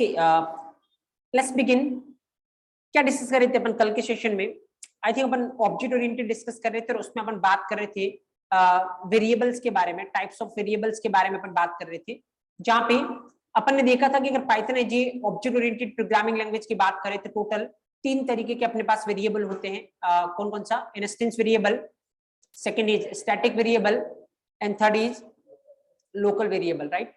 Let's begin. क्या discuss कर रहे थे अपन कल के सेशन में? I think upon object oriented discuss कर रहे थे और उसमें अपन बात कर रहे थे वेरिएबल्स के बारे में, टाइप्स ऑफ वेरिएबल्स के बारे में अपन बात कर रहे थे, जहां पे अपन ने देखा था कि अगर पाइथन है G object oriented programming language की बात करें तो टोटल 3 तरीके के अपने पास वेरिएबल होते हैं। कौन कौन सा? Instance variable, second is static variable and third is local variable, right?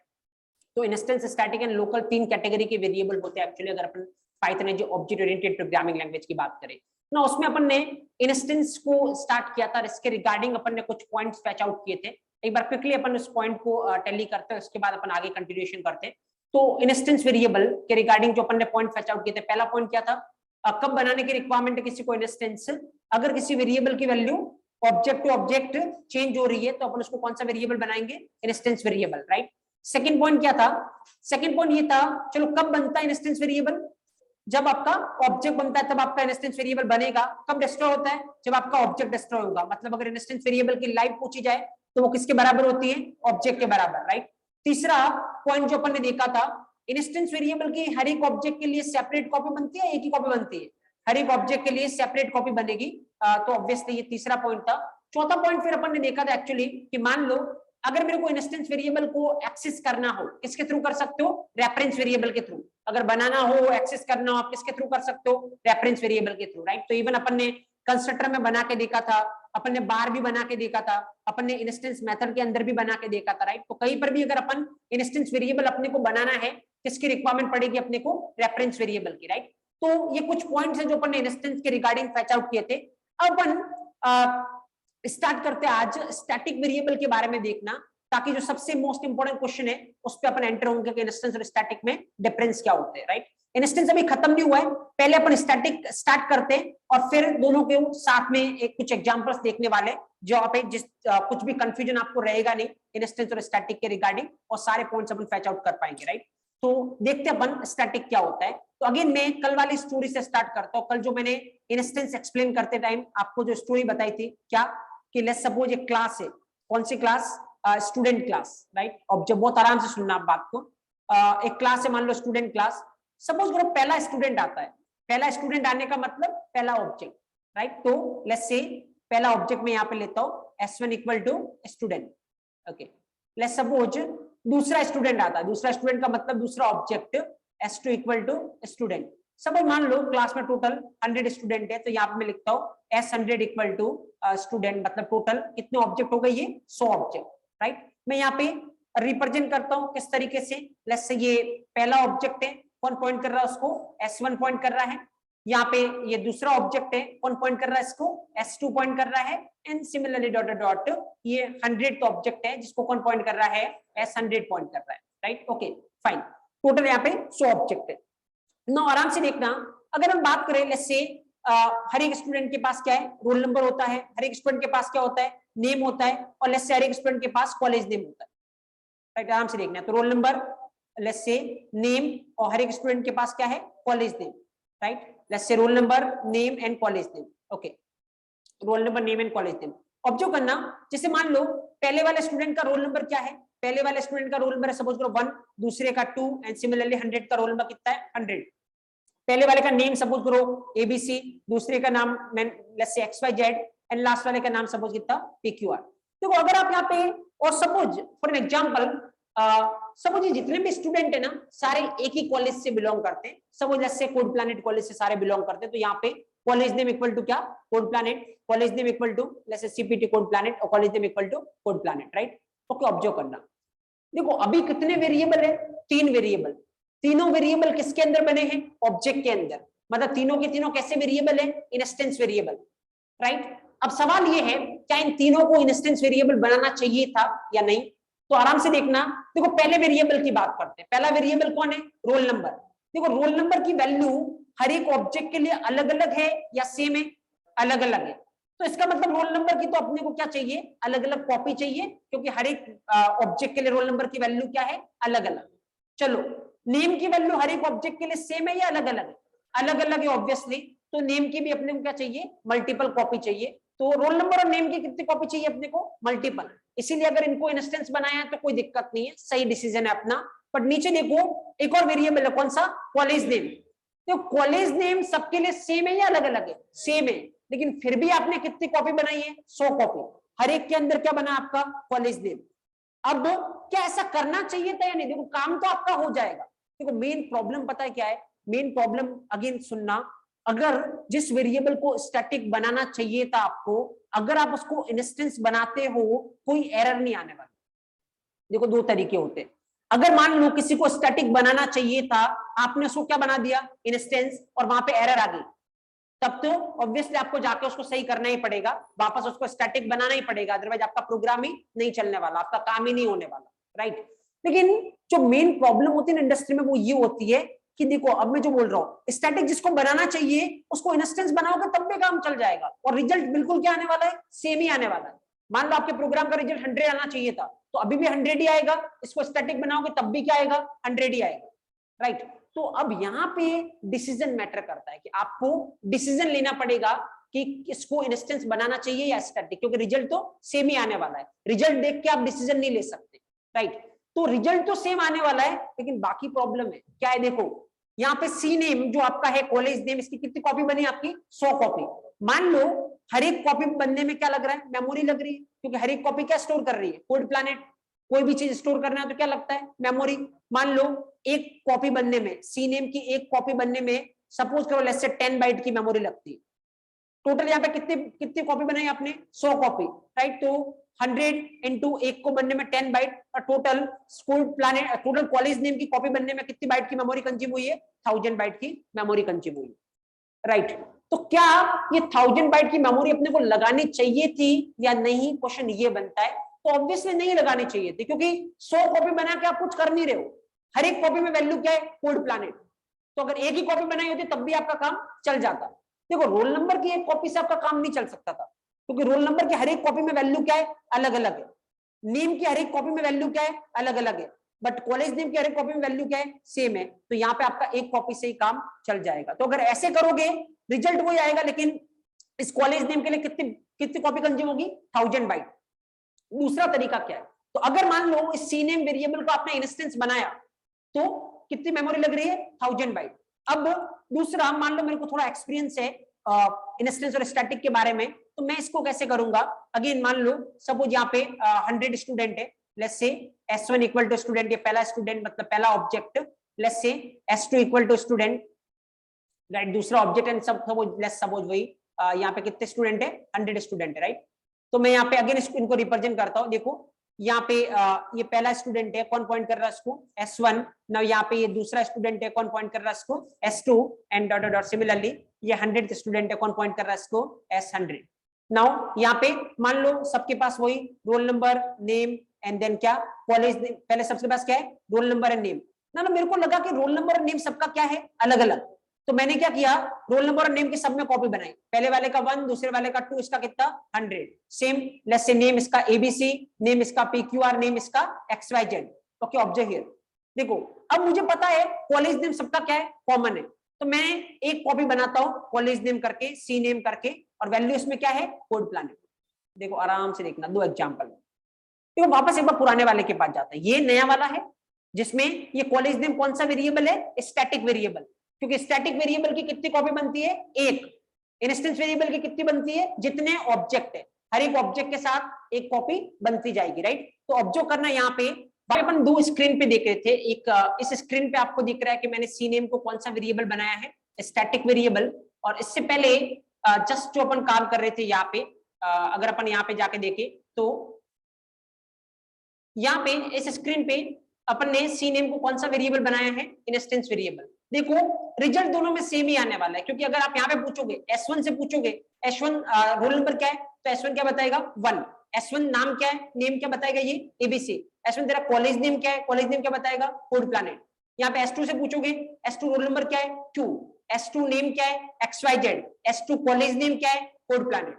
तो instance, static and local 3 category के वेरिएबल होते हैं एक्चुअली, अगर अपन पाइथन है जो ऑब्जेक्ट ओरिएंटेड प्रोग्रामिंग लैंग्वेज की बात करें ना। उसमें अपन ने इंस्टेंस को स्टार्ट किया था, इसके रिगार्डिंग अपन ने कुछ पॉइंट्स फैच आउट किए थे। एक बार क्विकली अपन उस पॉइंट को टैली करते हैं, उसके बाद अपन आगे कंटिन्यूएशन करते हैं। तो इंस्टेंस वेरिएबल के रिगार्डिंग जो अपन ने पॉइंट फैच आउट किए थे, पहला पॉइंट क्या था? कब बनाने की रिक्वायरमेंट है किसी को इंस्टेंस? अगर किसी वेरिएबल की value object to object change हो रही है तो अपन उसको कौन सा वेरिएबल बनाएंगे? Instance variable, right? Second point क्या था? सेकंड पॉइंट ये था, चलो कब बनता है इंस्टेंस वेरिएबल? जब आपका ऑब्जेक्ट बनता है तब आपका इंस्टेंस वेरिएबल बनेगा। कब डिस्ट्रॉय होता है? जब आपका ऑब्जेक्ट डिस्ट्रॉय होगा। मतलब अगर इंस्टेंस वेरिएबल की लाइफ पूछी जाए तो वो किसके बराबर होती है? ऑब्जेक्ट के बराबर, राइट? तीसरा पॉइंट जो अपन ने देखा था, इंस्टेंस वेरिएबल की हर एक ऑब्जेक्ट के लिए सेपरेट कॉपी बनती है, एक ही कॉपी बनती है? हर एक ऑब्जेक्ट के लिए सेपरेट कॉपी बनेगी। तो ऑब्वियसली ये तीसरा पॉइंट था। चौथा पॉइंट फिर अपन ने देखा था एक्चुअली कि मान लो अगर मेरे को इंस्टेंस वेरिएबल को एक्सेस करना हो, किसके थ्रू कर सकते हो? रेफरेंस वेरिएबल के थ्रू। अगर बनाना हो, एक्सेस करना हो, आप किसके थ्रू कर सकते हो? रेफरेंस वेरिएबल के थ्रू, राइट? तो इवन अपन ने कंस्ट्रक्टर में बना के देखा था, अपन ने बार भी बना के देखा था, अपन ने इंस्टेंस मेथड के अंदर भी बना के देखा था, राइट? तो कहीं पर भी अगर अपन इंस्टेंस वेरिएबल अपने को बनाना है, किसकी रिक्वायरमेंट पड़ेगी अपने को? रेफरेंस वेरिएबल की, राइट? तो ये कुछ पॉइंट्स हैं जो अपन ने इंस्टेंस के रिगार्डिंग फैच आउट किए थे। अब अपन स्टार्ट करते हैं आज स्टैटिक वेरिएबल के बारे में देखना, ताकि जो सबसे मोस्ट इंपोर्टेंट क्वेश्चन है उस पे अपन एंटर होंगे कि इंस्टेंस और स्टैटिक में डिफरेंस क्या होते हैं, राइट? इंस्टेंस अभी खत्म नहीं हुआ है, पहले अपन स्टैटिक स्टार्ट करते हैं और फिर दोनों के साथ में एक कुछ एग्जांपल्स देखने वाले, जो आप जिस कुछ भी कंफ्यूजन आपको रहेगा नहीं इंस्टेंस और स्टैटिक के रिगार्डिंग, और सारे पॉइंट्स अपन फैच आउट कर पाएंगे, राइट? तो देखते हैं अपन स्टैटिक क्या होता है। तो अगेन मैं कल वाली स्टोरी से स्टार्ट करता हूँ। कल जो मैंने इंस्टेंस एक्सप्लेन करते टाइम आपको जो स्टोरी बताई थी, क्या कि लेट्स सपोज एक क्लास है। कौन सी क्लास? Student class, right? अब जब बहुत आराम से सुनना आप बात को, एक क्लास है, मान लो स्टूडेंट क्लास। सपोज करो पहला स्टूडेंट आता है। पहला स्टूडेंट आने का मतलब पहला ऑब्जेक्ट, राइट? तो लेट्स से पहला ऑब्जेक्ट में यहाँ पे लेता हूं S1 equal to student, okay. Let's suppose दूसरा स्टूडेंट आता है। दूसरा स्टूडेंट का मतलब दूसरा object S2 equal to student. Suppose मान लो क्लास में टोटल 100 स्टूडेंट है, तो यहाँ पे मैं लिखता हूँ S100 इक्वल टू स्टूडेंट। मतलब टोटल कितने ऑब्जेक्ट हो गए? ये 100 ऑब्जेक्ट, राइट? मैं यहाँ पे रिप्रेजेंट करता हूँ किस तरीके से? लेट्स से ये पहला ऑब्जेक्ट है, कौन पॉइंट कर रहा है उसको? S1 पॉइंट कर रहा है। यहाँ पे ये दूसरा ऑब्जेक्ट है, कौन पॉइंट कर रहा है इसको? S2 पॉइंट कर रहा है। एंड सिमिलरली डॉट डॉट ये 100 ऑब्जेक्ट है, जिसको कौन पॉइंट कर रहा है? S100 पॉइंट कर रहा है, राइट? Okay fine. टोटल यहाँ पे 100 ऑब्जेक्ट है। नो आराम से देखना, अगर हम बात करें लेट्स से हर एक स्टूडेंट के पास क्या है? रोल नंबर होता है। हर एक स्टूडेंट के पास क्या होता है? नेम होता है। और लेट्स से हर एक स्टूडेंट के पास कॉलेज नेम होता है, राइट? आराम से देखना, तो roll number, let's say name, और हर एक स्टूडेंट के पास क्या है? College name, right? लेट्स से role number, name and college name, okay. Role number, name and college name. Observe करना, जैसे मान लो पहले वाले स्टूडेंट का रोल नंबर क्या है? पहले वाले स्टूडेंट का रोल नंबर है सपोज करो 1, दूसरे का 2, एंड सिमिलरली 100 का रोल नंबर कितना है? 100। पहले वाले का नेम सपोज करो ABC, दूसरे का नाम let's say XYZ, and last वाले का नाम सपोज कितना? PQR। देखो अगर आप यहाँ पे, और suppose for an example, suppose ये जितने भी स्टूडेंट है ना, सारे एक ही कॉलेज से बिलोंग करते हैं। Suppose let's say code planet college से सारे बिलोंग करते हैं, तो यहाँ पे कॉलेज नेम इक्वल टू क्या? Code planet. College name equal to let's say CPT code planet, और college name equal to code planet, right? Okay, observe करना। देखो अभी कितने वेरिएबल है? 3 वेरिएबल। तीनों वेरिएबल किसके अंदर बने हैं? ऑब्जेक्ट के अंदर। मतलब तीनों के तीनों कैसे वेरिएबल है? Instance variable, right? अब सवाल ये है, क्या इन तीनों को इंस्टेंस वेरिएबल बनाना चाहिए था या नहीं? तो आराम से देखना। देखो पहले वेरिएबल की बात करते हैं। पहला वेरिएबल कौन है? Roll number. देखो रोल नंबर की वैल्यू हर एक ऑब्जेक्ट के लिए अलग अलग है या सेम है? अलग अलग है। तो इसका मतलब रोल नंबर की तो अपने को क्या चाहिए? अलग अलग कॉपी चाहिए, क्योंकि हर एक ऑब्जेक्ट के लिए रोल नंबर की वैल्यू क्या है? अलग अलग। चलो नेम की वैल्यू हर एक ऑब्जेक्ट के लिए सेम है या अलग अलग है? अलग अलग है ऑब्वियसली। तो नेम की भी अपने को क्या चाहिए? मल्टीपल कॉपी चाहिए। तो रोल नंबर और नेम की कितनी कॉपी चाहिए अपने को? मल्टीपल। इसीलिए अगर इनको इंस्टेंस बनाया है तो कोई दिक्कत नहीं है, सही डिसीजन है अपना। बट नीचे देखो एक और वेरिएबल है, कौन सा, कॉलेज नेम। तो कॉलेज नेम सबके लिए सेम है या अलग अलग है, सेम है, लेकिन फिर भी आपने कितनी कॉपी बनाई है, 100 कॉपी, हर एक के अंदर क्या बना आपका, कॉलेज नेम। अब क्या ऐसा करना चाहिए था या नहीं, देखो काम तो आपका हो जाएगा। देखो मेन प्रॉब्लम पता है क्या है, मेन प्रॉब्लम अगेन सुनना, अगर जिस वेरिएबल को स्टैटिक बनाना चाहिए था आपको, अगर आप उसको इंस्टेंस बनाते हो कोई एरर नहीं आने वाला। देखो दो तरीके होते हैं, अगर मान लो किसी को स्टैटिक बनाना चाहिए था, आपने उसको क्या बना दिया, इंस्टेंस, और वहां पे एरर आ गई, तब तो ऑब्वियसली आपको जाके उसको सही करना ही पड़ेगा, वापस उसको स्टैटिक बनाना ही पड़ेगा, अदरवाइज आपका प्रोग्राम ही नहीं चलने वाला, आपका काम ही नहीं होने वाला, राइट। लेकिन जो मेन प्रॉब्लम होती है ना इंडस्ट्री में वो ये होती है कि देखो अब मैं जो बोल रहा हूँ, स्टैटिक जिसको बनाना चाहिए उसको इंस्टेंस बनाओगे तब भी काम चल जाएगा, और रिजल्ट बिल्कुल क्या आने वाला है, सेम ही आने वाला है। मान लो आपके प्रोग्राम का रिजल्ट 100 आना चाहिए था, तो अभी भी 100 ही आएगा, इसको स्टैटिक बनाओगे तब भी क्या आएगा, 100 ही आएगा, राइट। तो अब यहाँ पे डिसीजन मैटर करता है कि आपको डिसीजन लेना पड़ेगा कि इसको इंस्टेंस बनाना चाहिए या स्टैटिक, क्योंकि रिजल्ट तो सेम ही आने वाला है, रिजल्ट देख के आप डिसीजन नहीं ले सकते, राइट। तो रिजल्ट तो सेम आने वाला है, लेकिन बाकी प्रॉब्लम है क्या है, देखो यहाँ पे सी नेम जो आपका है, कॉलेज नेम, इसकी कितनी कॉपी बनी आपकी, 100 कॉपी। मान लो हर एक कॉपी बनने में क्या लग रहा है, मेमोरी लग रही है, क्योंकि हर एक कॉपी क्या स्टोर कर रही है, कोड प्लैनेट, कोई भी चीज स्टोर करना है तो क्या लगता है, मेमोरी। मान लो एक कॉपी बनने में, सी नेम की एक कॉपी बनने में सपोज करो लेट्स से 10 बाइट की मेमोरी लगती है। टोटल यहाँ पे कितनी कितनी कॉपी बनाई आपने, 100 कॉपी, राइट। तो 100 इंटू एक को बनने में 10 बाइट, और total school planet, total college name की कॉपी बनने में कितनी बाइट की मेमोरी कंज्यूम हुई है, 1000 बाइट की मेमोरी कंज्यूम हुई, राइट। तो क्या ये 1000 बाइट की मेमोरी अपने को लगानी चाहिए थी या नहीं, क्वेश्चन ये बनता है। तो ऑब्वियसली नहीं लगानी चाहिए थी, क्योंकि 100 कॉपी बना के आप कुछ कर नहीं रहे हो, हर एक कॉपी में वैल्यू क्या है, कोड प्लैनेट। तो अगर एक ही कॉपी बनाई होती तब भी आपका काम चल जाता। देखो रोल नंबर की एक कॉपी से आपका काम नहीं चल सकता था, क्योंकि रोल नंबर की हर एक कॉपी में वैल्यू क्या है, अलग अलग है। नेम की हर एक कॉपी में वैल्यू क्या है, अलग अलग है, बट कॉलेज नेम की हर एक कॉपी में वैल्यू क्या है, सेम है। तो यहाँ पे आपका एक कॉपी से ही काम चल जाएगा। तो अगर ऐसे करोगे रिजल्ट वही आएगा, लेकिन इस कॉलेज नेम के लिए कितनी कितनी कॉपी कंज्यूम होगी, 1000 बाइट। दूसरा तरीका क्या है, तो अगर मान लो इस सी नेम वेरिएबल को आपने इंस्टेंस बनाया तो कितनी मेमोरी लग रही है, 1000 बाइट। अब दूसरा, मान लो मेरे को थोड़ा एक्सपीरियंस है इंस्टेंस और स्टैटिक के बारे में, तो मैं इसको कैसे करूंगा, अगेन मान लो सपोज यहाँ पे 100 स्टूडेंट है, let's say S1 equal to student, ये पहला स्टूडेंट मतलब पहला object, let's say S2 equal to student, right, दूसरा ऑब्जेक्ट, एंड सब लेट्स सपोज वही यहाँ पे कितने स्टूडेंट है, 100 स्टूडेंट है, राइट। तो मैं यहाँ पे अगेन इनको रिप्रेजेंट करता हूँ, देखो यहाँ पे ये पहला स्टूडेंट है, कौन पॉइंट कर रहा है इसको, S1। ना यहाँ पे ये दूसरा स्टूडेंट है, कौन पॉइंट कर रहा है इसको, S2, and dot dot. Similarly ये 100th स्टूडेंट है, कौन पॉइंट कर रहा है इसको, S100। नाउ यहाँ पे मान लो सबके पास वही roll number, name, and then क्या, कॉलेज नेम। पहले सबके पास क्या है, रोल नंबर एंड नेम। ना मेरे को लगा कि रोल नंबर और नेम सबका क्या है, अलग अलग। तो मैंने क्या किया, रोल नंबर और नेम की सब में कॉपी बनाई, पहले वाले का 1, दूसरे वाले का 2, इसका कितना 100। सेम लेट्स से नेम इसका ABC, नेम इसका PQR, नेम इसका XYZ। Okay, observe here. देखो अब मुझे पता है कॉलेज नेम सबका क्या है, कॉमन है, तो मैं एक कॉपी बनाता हूं कॉलेज नेम करके, सी नेम करके, और वैल्यू इसमें क्या है, कोड प्लैनेट। देखो आराम से देखना, दो एग्जाम्पल। देखो वापस एक बार पुराने वाले के पास जाते हैं, ये नया वाला है जिसमें ये कॉलेज नेम कौन सा वेरिएबल है, स्टैटिक वेरिएबल, क्योंकि स्टैटिक वेरिएबल की कितनी कॉपी बनती है, एक। इंस्टेंस वेरिएबल की कितनी बनती है, जितने ऑब्जेक्ट है, हर एक ऑब्जेक्ट के साथ एक कॉपी बनती जाएगी, राइट। तो ऑब्जर्व करना, यहाँ पे अपन दो स्क्रीन पे देख रहे थे, एक इस स्क्रीन पे आपको दिख रहा है कि मैंने सी नेम को कौन सा वेरिएबल बनाया है, स्टैटिक वेरिएबल। और इससे पहले जस्ट जो अपन काम कर रहे थे यहाँ पे, अगर अपन यहाँ पे जाके देखें तो यहाँ पे इस स्क्रीन पे अपन ने सी नेम को कौन सा वेरिएबल बनाया है, इंस्टेंस वेरिएबल। देखो रिजल्ट दोनों में सेम ही आने वाला है, क्योंकि अगर आप यहाँ पे पूछोगे S1 से पूछोगे, S1 रोल नंबर क्या है, तो S1 क्या बताएगा 1। S1 नाम क्या है, नेम क्या बताएगा, ये ABC। S1 तेरा कॉलेज नेम क्या है, कॉलेज नेम क्या बताएगा, कोड प्लैनेट। यहाँ पे S2 से पूछोगे, S2 रोल नंबर क्या है 2, S2 नेम क्या है XYZ, S2 कॉलेज नेम क्या है, कोड प्लैनेट।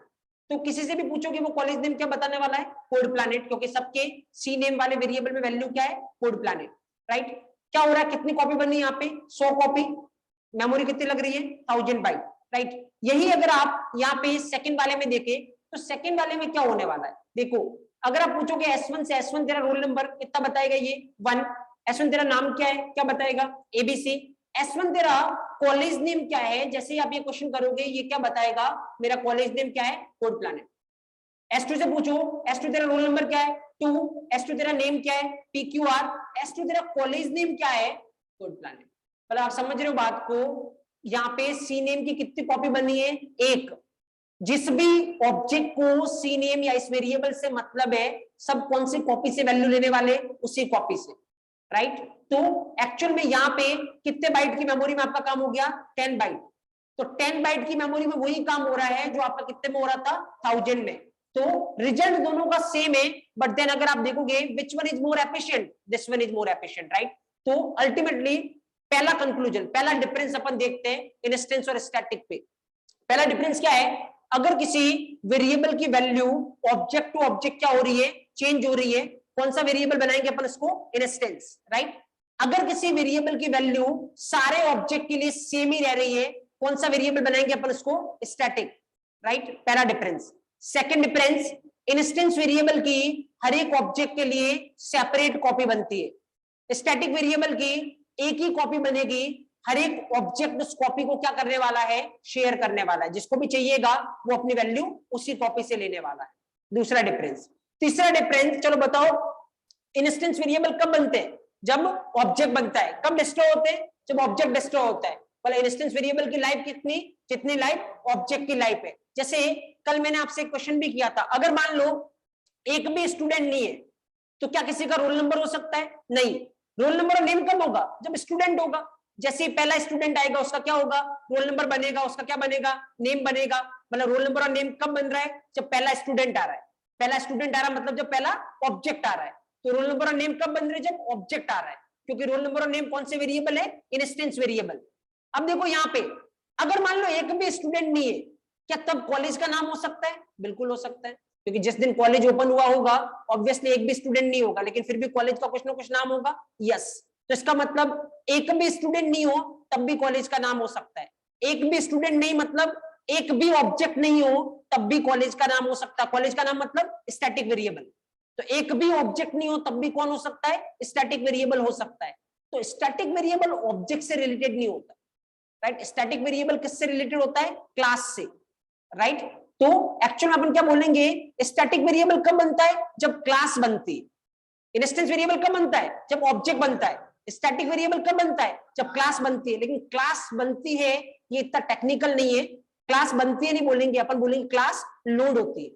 तो किसी से भी पूछोगे वो कॉलेज नेम क्या बताने वाला है, कोड प्लैनेट, क्योंकि सबके सी नेम वाले वेरिएबल में वैल्यू क्या है, कोड प्लैनेट, राइट। क्या हो रहा है, कितनी कॉपी बनी यहाँ पे, 100 कॉपी, मेमोरी कितनी लग रही है, 1000 बाइट, राइट। यही अगर आप यहाँ पे सेकंड वाले में देखें, तो सेकंड वाले में क्या होने वाला है, देखो अगर आप पूछोगे S1 से, S1 तेरा रोल नंबर कितना बताएगा, ये 1, S1 तेरा नाम क्या है, क्या बताएगा, ABC। S1 तेरा कॉलेज नेम क्या है, जैसे ही आप ये क्वेश्चन करोगे ये क्या बताएगा, मेरा कॉलेज नेम क्या है, कोड प्लानेट। S2 से पूछो, S2 तेरा रोल नंबर क्या है, 2, S2 तेरा नेम क्या है, PQR, S2 तेरा कॉलेज नेम क्या है, कोड प्लानेट। मतलब आप समझ रहे हो बात को, यहाँ पे सी नेम की कितनी कॉपी बनी है, एक। जिस भी ऑब्जेक्ट को सी नेम या इस वेरिएबल से मतलब है, सब कौन सी कॉपी से वैल्यू लेने वाले, उसी कॉपी से, राइट। तो एक्चुअल में यहाँ पे कितने बाइट की मेमोरी में आपका काम हो गया, 10 बाइट। तो 10 बाइट की मेमोरी में वही काम हो रहा है जो आपका कितने में हो रहा था, 1000 में। तो रिजल्ट दोनों का सेम है, बट देन अगर आप देखोगे which one is more efficient, this one is more efficient, right. तो अल्टीमेटली पहला कंक्लूजन, पहला डिफरेंस अपन देखते हैं इंस्टेंस और स्टैटिक पे। पहला डिफरेंस क्या है, अगर किसी वेरिएबल की वैल्यू ऑब्जेक्ट टू ऑब्जेक्ट क्या हो रही है, चेंज हो रही है, कौन सा वेरिएबल बनाएंगे अपन इसको, इंस्टेंस, राइट। अगर किसी वेरिएबल की वैल्यू सारे ऑब्जेक्ट के लिए सेम ही रह रही है, कौन सा वेरिएबल बनाएंगे अपन इसको, स्टैटिक, राइट। पहला difference. Second difference, instance variable की हर एक ऑब्जेक्ट के लिए सेपरेट कॉपी बनती है, स्टैटिक वेरिएबल की एक ही कॉपी बनेगी, हर एक ऑब्जेक्ट उस कॉपी को क्या करने वाला है, शेयर करने वाला है, जिसको भी चाहिएगा वो अपनी वैल्यू उसी कॉपी से लेने वाला है। दूसरा डिफरेंस। तीसरा डिफरेंस, चलो बताओ, इंस्टेंस वेरिएबल कब बनते हैं, जब ऑब्जेक्ट बनता है। कब डिस्ट्रॉय होते हैं, जब ऑब्जेक्ट डिस्ट्रॉय होता है। मतलब इंस्टेंस वेरिएबल की लाइफ कितनी, जितनी लाइफ ऑब्जेक्ट की लाइफ है। जैसे कल मैंने आपसे एक क्वेश्चन भी किया था, अगर मान लो एक भी स्टूडेंट नहीं है, तो क्या किसी का रोल नंबर हो सकता है, नहीं। रोल नंबर और नेम कब होगा, जब स्टूडेंट होगा। जैसे ही पहला स्टूडेंट आएगा उसका क्या होगा, रोल नंबर बनेगा, उसका क्या बनेगा, नेम बनेगा। मतलब रोल नंबर और नेम कब बन रहा है, जब पहला स्टूडेंट आ रहा है। पहला स्टूडेंट आ रहा है मतलब जब पहला ऑब्जेक्ट आ रहा है। तो रोल नंबर और नेम कब बन रहे हैं, जब ऑब्जेक्ट आ रहा है, क्योंकि रोल नंबर और नेम कौन से वेरिएबल है, इंस्टेंस वेरिएबल। अब देखो यहाँ पे, अगर मान लो एक भी स्टूडेंट नहीं है, क्या तब कॉलेज का नाम हो सकता है, बिल्कुल हो सकता है, क्योंकि जिस दिन कॉलेज ओपन हुआ होगा ऑब्वियसली एक भी स्टूडेंट नहीं होगा, लेकिन फिर भी कॉलेज का कुछ ना कुछ नाम होगा। यस, तो इसका मतलब एक भी स्टूडेंट नहीं हो तब भी कॉलेज का नाम हो सकता है। एक भी स्टूडेंट नहीं मतलब एक भी ऑब्जेक्ट नहीं हो तब भी कॉलेज का नाम हो सकता है। कॉलेज का नाम मतलब स्टैटिक वेरिएबल। तो एक भी ऑब्जेक्ट नहीं हो तब भी कौन हो सकता है, स्टैटिक वेरिएबल हो सकता है। तो स्टैटिक वेरिएबल ऑब्जेक्ट से रिलेटेड नहीं होता, राइट। स्टैटिक वेरिएबल किससे रिलेटेड होता है, क्लास से, राइट। तो एक्चुअल में अपन क्या बोलेंगे, स्टैटिक वेरिएबल कब बनता है, जब क्लास बनती है। इंस्टेंस वेरिएबल कब बनता है, जब ऑब्जेक्ट बनता है। स्टैटिक वेरिएबल कब बनता है, जब क्लास बनती है। लेकिन क्लास बनती है ये इतना टेक्निकल नहीं है, क्लास बनती है नहीं बोलेंगे अपन, बोलेंगे क्लास लोड होती है,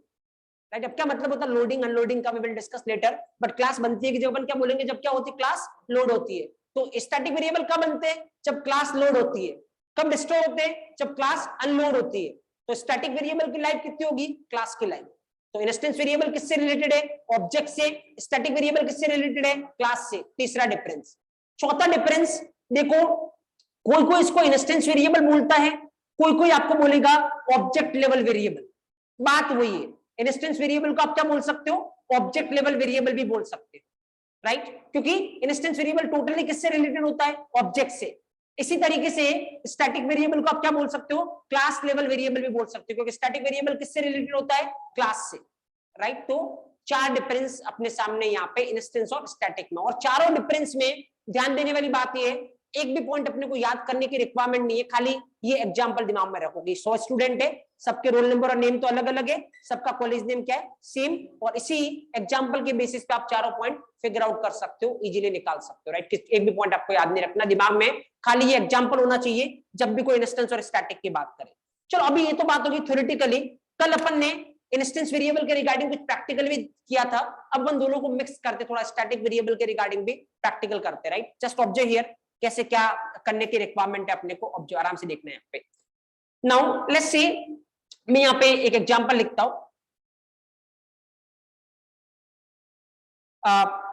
राइट। अब क्या मतलब होता है लोडिंग अनलोडिंग का, we will discuss later, but class बनती है कि जब अपन क्या बोलेंगे, जब क्या होती है, क्लास लोड होती है। तो स्टैटिक वेरिएबल कब बनते हैं, जब क्लास लोड होती है। कब डिस्ट्रॉय होते हैं, जब क्लास अनलोड होती है। तो स्टैटिक वेरिएबल की लाइफ कितनी होगी, क्लास की लाइफ। तो इंस्टेंस वेरिएबल किससे रिलेटेड है, ऑब्जेक्ट से। स्टैटिक वेरिएबल किससे रिलेटेड है, क्लास से। तीसरा डिफरेंस। चौथा डिफरेंस देखो, कोई कोई इसको इंस्टेंस वेरिएबल बोलता है, कोई कोई आपको बोलेगा ऑब्जेक्ट लेवल वेरिएबल। बात वही है, इंस्टेंस वेरिएबल को आप क्या बोल सकते हो, ऑब्जेक्ट लेवल वेरिएबल भी बोल सकते हो, राइट। क्योंकि इंस्टेंस वेरिएबल टोटली किससे रिलेटेड होता है, ऑब्जेक्ट से। इसी तरीके से स्टैटिक वेरिएबल को आप क्या बोल सकते हो, क्लास लेवल वेरिएबल भी बोल सकते हो, क्योंकि स्टैटिक वेरिएबल किससे रिलेटेड होता है, क्लास से, राइट। तो चार डिफरेंस अपने सामने यहाँ पे इंस्टेंस और स्टैटिक में। और चारों डिफरेंस में ध्यान देने वाली बात यह है, एक भी पॉइंट अपने को याद करने की रिक्वायरमेंट नहीं है, खाली ये एग्जांपल दिमाग में रखोगे। 100 स्टूडेंट है, सबके रोल नंबर और नेम तो अलग अलग है, सबका कॉलेज नेम क्या है, सेम। और इसी एग्जांपल के बेसिस पे आप चारों पॉइंट फिगर आउट कर सकते हो, इजीली निकाल सकते हो, राइट। एक भी पॉइंट आपको याद नहीं रखना दिमाग में, खाली ये एग्जांपल होना चाहिए जब भी कोई इंस्टेंस और स्टैटिक की बात करें। चलो अभी ये तो बात होगी थ्योरेटिकली। कल अपन ने इंस्टेंस वेरिएबल के रिगार्डिंग कुछ प्रैक्टिकल भी किया था, अब हम दोनों को मिक्स करते, थोड़ा स्टैटिक वेरिएबल के रिगार्डिंग भी प्रैक्टिकल करते, राइट। जस्ट ऑब्जर्व हियर, कैसे क्या करने की रिक्वायरमेंट है अपने को, ऑब्जर्व आराम से देखना है यहाँ पे। नाउ लेट्स सी, मैं यहाँ पे एक एग्जांपल लिखता हूं।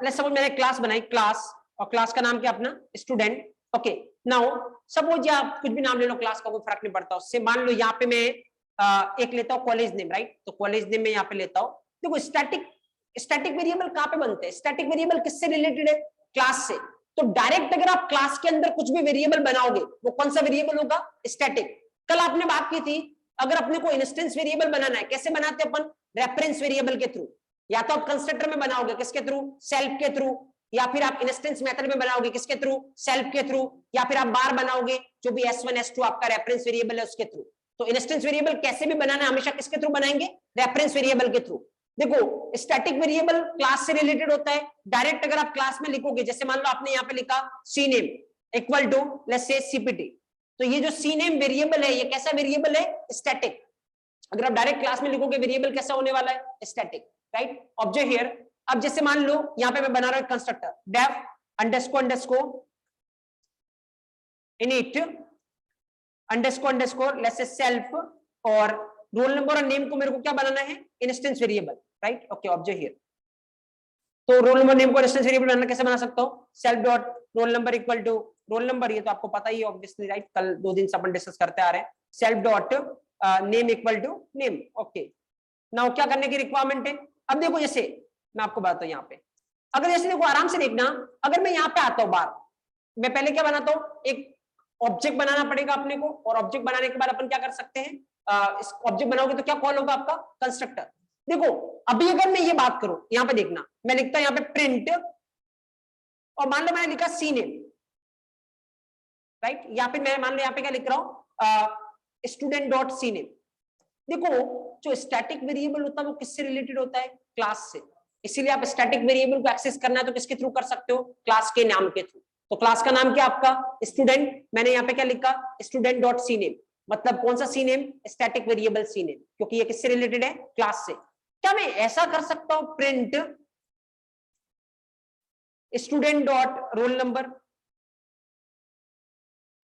लेट्स सपोज मैंने क्लास बनाई, क्लास, और क्लास का नाम क्या अपना, स्टूडेंट। ओके, नाउ सपोज आप कुछ भी नाम ले लो, क्लास का कोई फर्क नहीं पड़ता उससे। मान लो यहाँ पे मैं एक लेता हूँ कॉलेज नेम, राइट। तो कॉलेज नेम में यहाँ पे लेता हूँ। देखो स्टैटिक वेरिएबल कहाँ पे बनते हैं, स्टैटिक वेरिएबल किससे रिलेटेड है, क्लास से। तो डायरेक्ट अगर आप क्लास के अंदर कुछ भी वेरिएबल बनाओगे, वो कौन सा वेरिएबल होगा, स्टैटिक। कल आपने बात की थी, अगर अपने को इंस्टेंस वेरिएबल बनाना है, कैसे बनाते हैं अपन, रेफरेंस वेरिएबल के थ्रू। या तो आप कंस्ट्रक्टर में बनाओगे, किसके थ्रू, सेल्फ के थ्रू। या फिर आप इंस्टेंस मेथड में बनाओगे किसके थ्रू, सेल्फ के थ्रू, या फिर आप बार बनाओगे जो भी S1 S2 आपका रेफरेंस वेरिएबल है उसके थ्रू। तो इंस्टेंस वेरिएबल कैसे भी बनाना है हमेशा किसके थ्रू बनाएंगे, रेफरेंस वेरिएबल के थ्रू। देखो स्टैटिक वेरिएबल क्लास से रिलेटेड होता है, डायरेक्ट अगर आप क्लास में लिखोगे, जैसे मान लो आपने यहाँ पे लिखा cname equal to let's say cpt, तो ये जो cname वेरिएबल है ये कैसा वेरिएबल है, स्टैटिक। अगर आप डायरेक्ट क्लास में लिखोगे वेरिएबल कैसा होने वाला है, स्टैटिक, राइट। ऑब्जेक्ट हियर, अब जैसे मान लो यहाँ पे मैं बना रहा हूं constructor def underscore init underscore let's say self, और रोल नंबर और नेम को मेरे को क्या बनाना है, instance variable, right. Okay, object here, तो रोल नंबर नेम को इंस्टेंस वेरिएबल बनाना कैसे बना सकता हूं, self dot roll number equal to roll number, ये तो आपको पता ही है ऑब्वियसली, राइट, कल 2 दिन से अपन डिस्कस करते आ रहे हैं। Self dot name equal to name. Okay, now क्या करने की रिक्वायरमेंट है, अब देखो जैसे मैं आपको बताता हूं यहाँ पे, अगर जैसे देखो आराम से देखना, अगर मैं यहाँ पे आता हूँ बार, मैं पहले क्या बनाता हूँ, एक ऑब्जेक्ट बनाना पड़ेगा अपने को, और ऑब्जेक्ट बनाने के बाद अपन क्या कर सकते हैं, इस ऑब्जेक्ट बनाओगे तो क्या कॉल होगा आपका, कंस्ट्रक्टर। देखो अभी अगर मैं ये बात करूं, यहाँ पे देखना, मैं लिखता हूं यहाँ पे प्रिंट, और मान लो मैंने लिखा cname, राइट, या फिर मैं मान लो यहाँ पे क्या लिख रहा हूं, स्टूडेंट डॉट cname। देखो जो स्टैटिक वेरिएबल होता है वो किससे रिलेटेड होता है, क्लास से, इसीलिए आप स्टैटिक वेरिएबल को एक्सेस करना है तो किसके थ्रू कर सकते हो, क्लास के नाम के थ्रू। तो क्लास का नाम क्या आपका, स्टूडेंट, मैंने यहाँ पे क्या लिखा, स्टूडेंट डॉट cname, मतलब कौन सा cname, स्टैटिक वेरिएबल cname, क्योंकि ये किससे रिलेटेड है, क्लास से। क्या मैं ऐसा कर सकता हूं, print student dot roll number,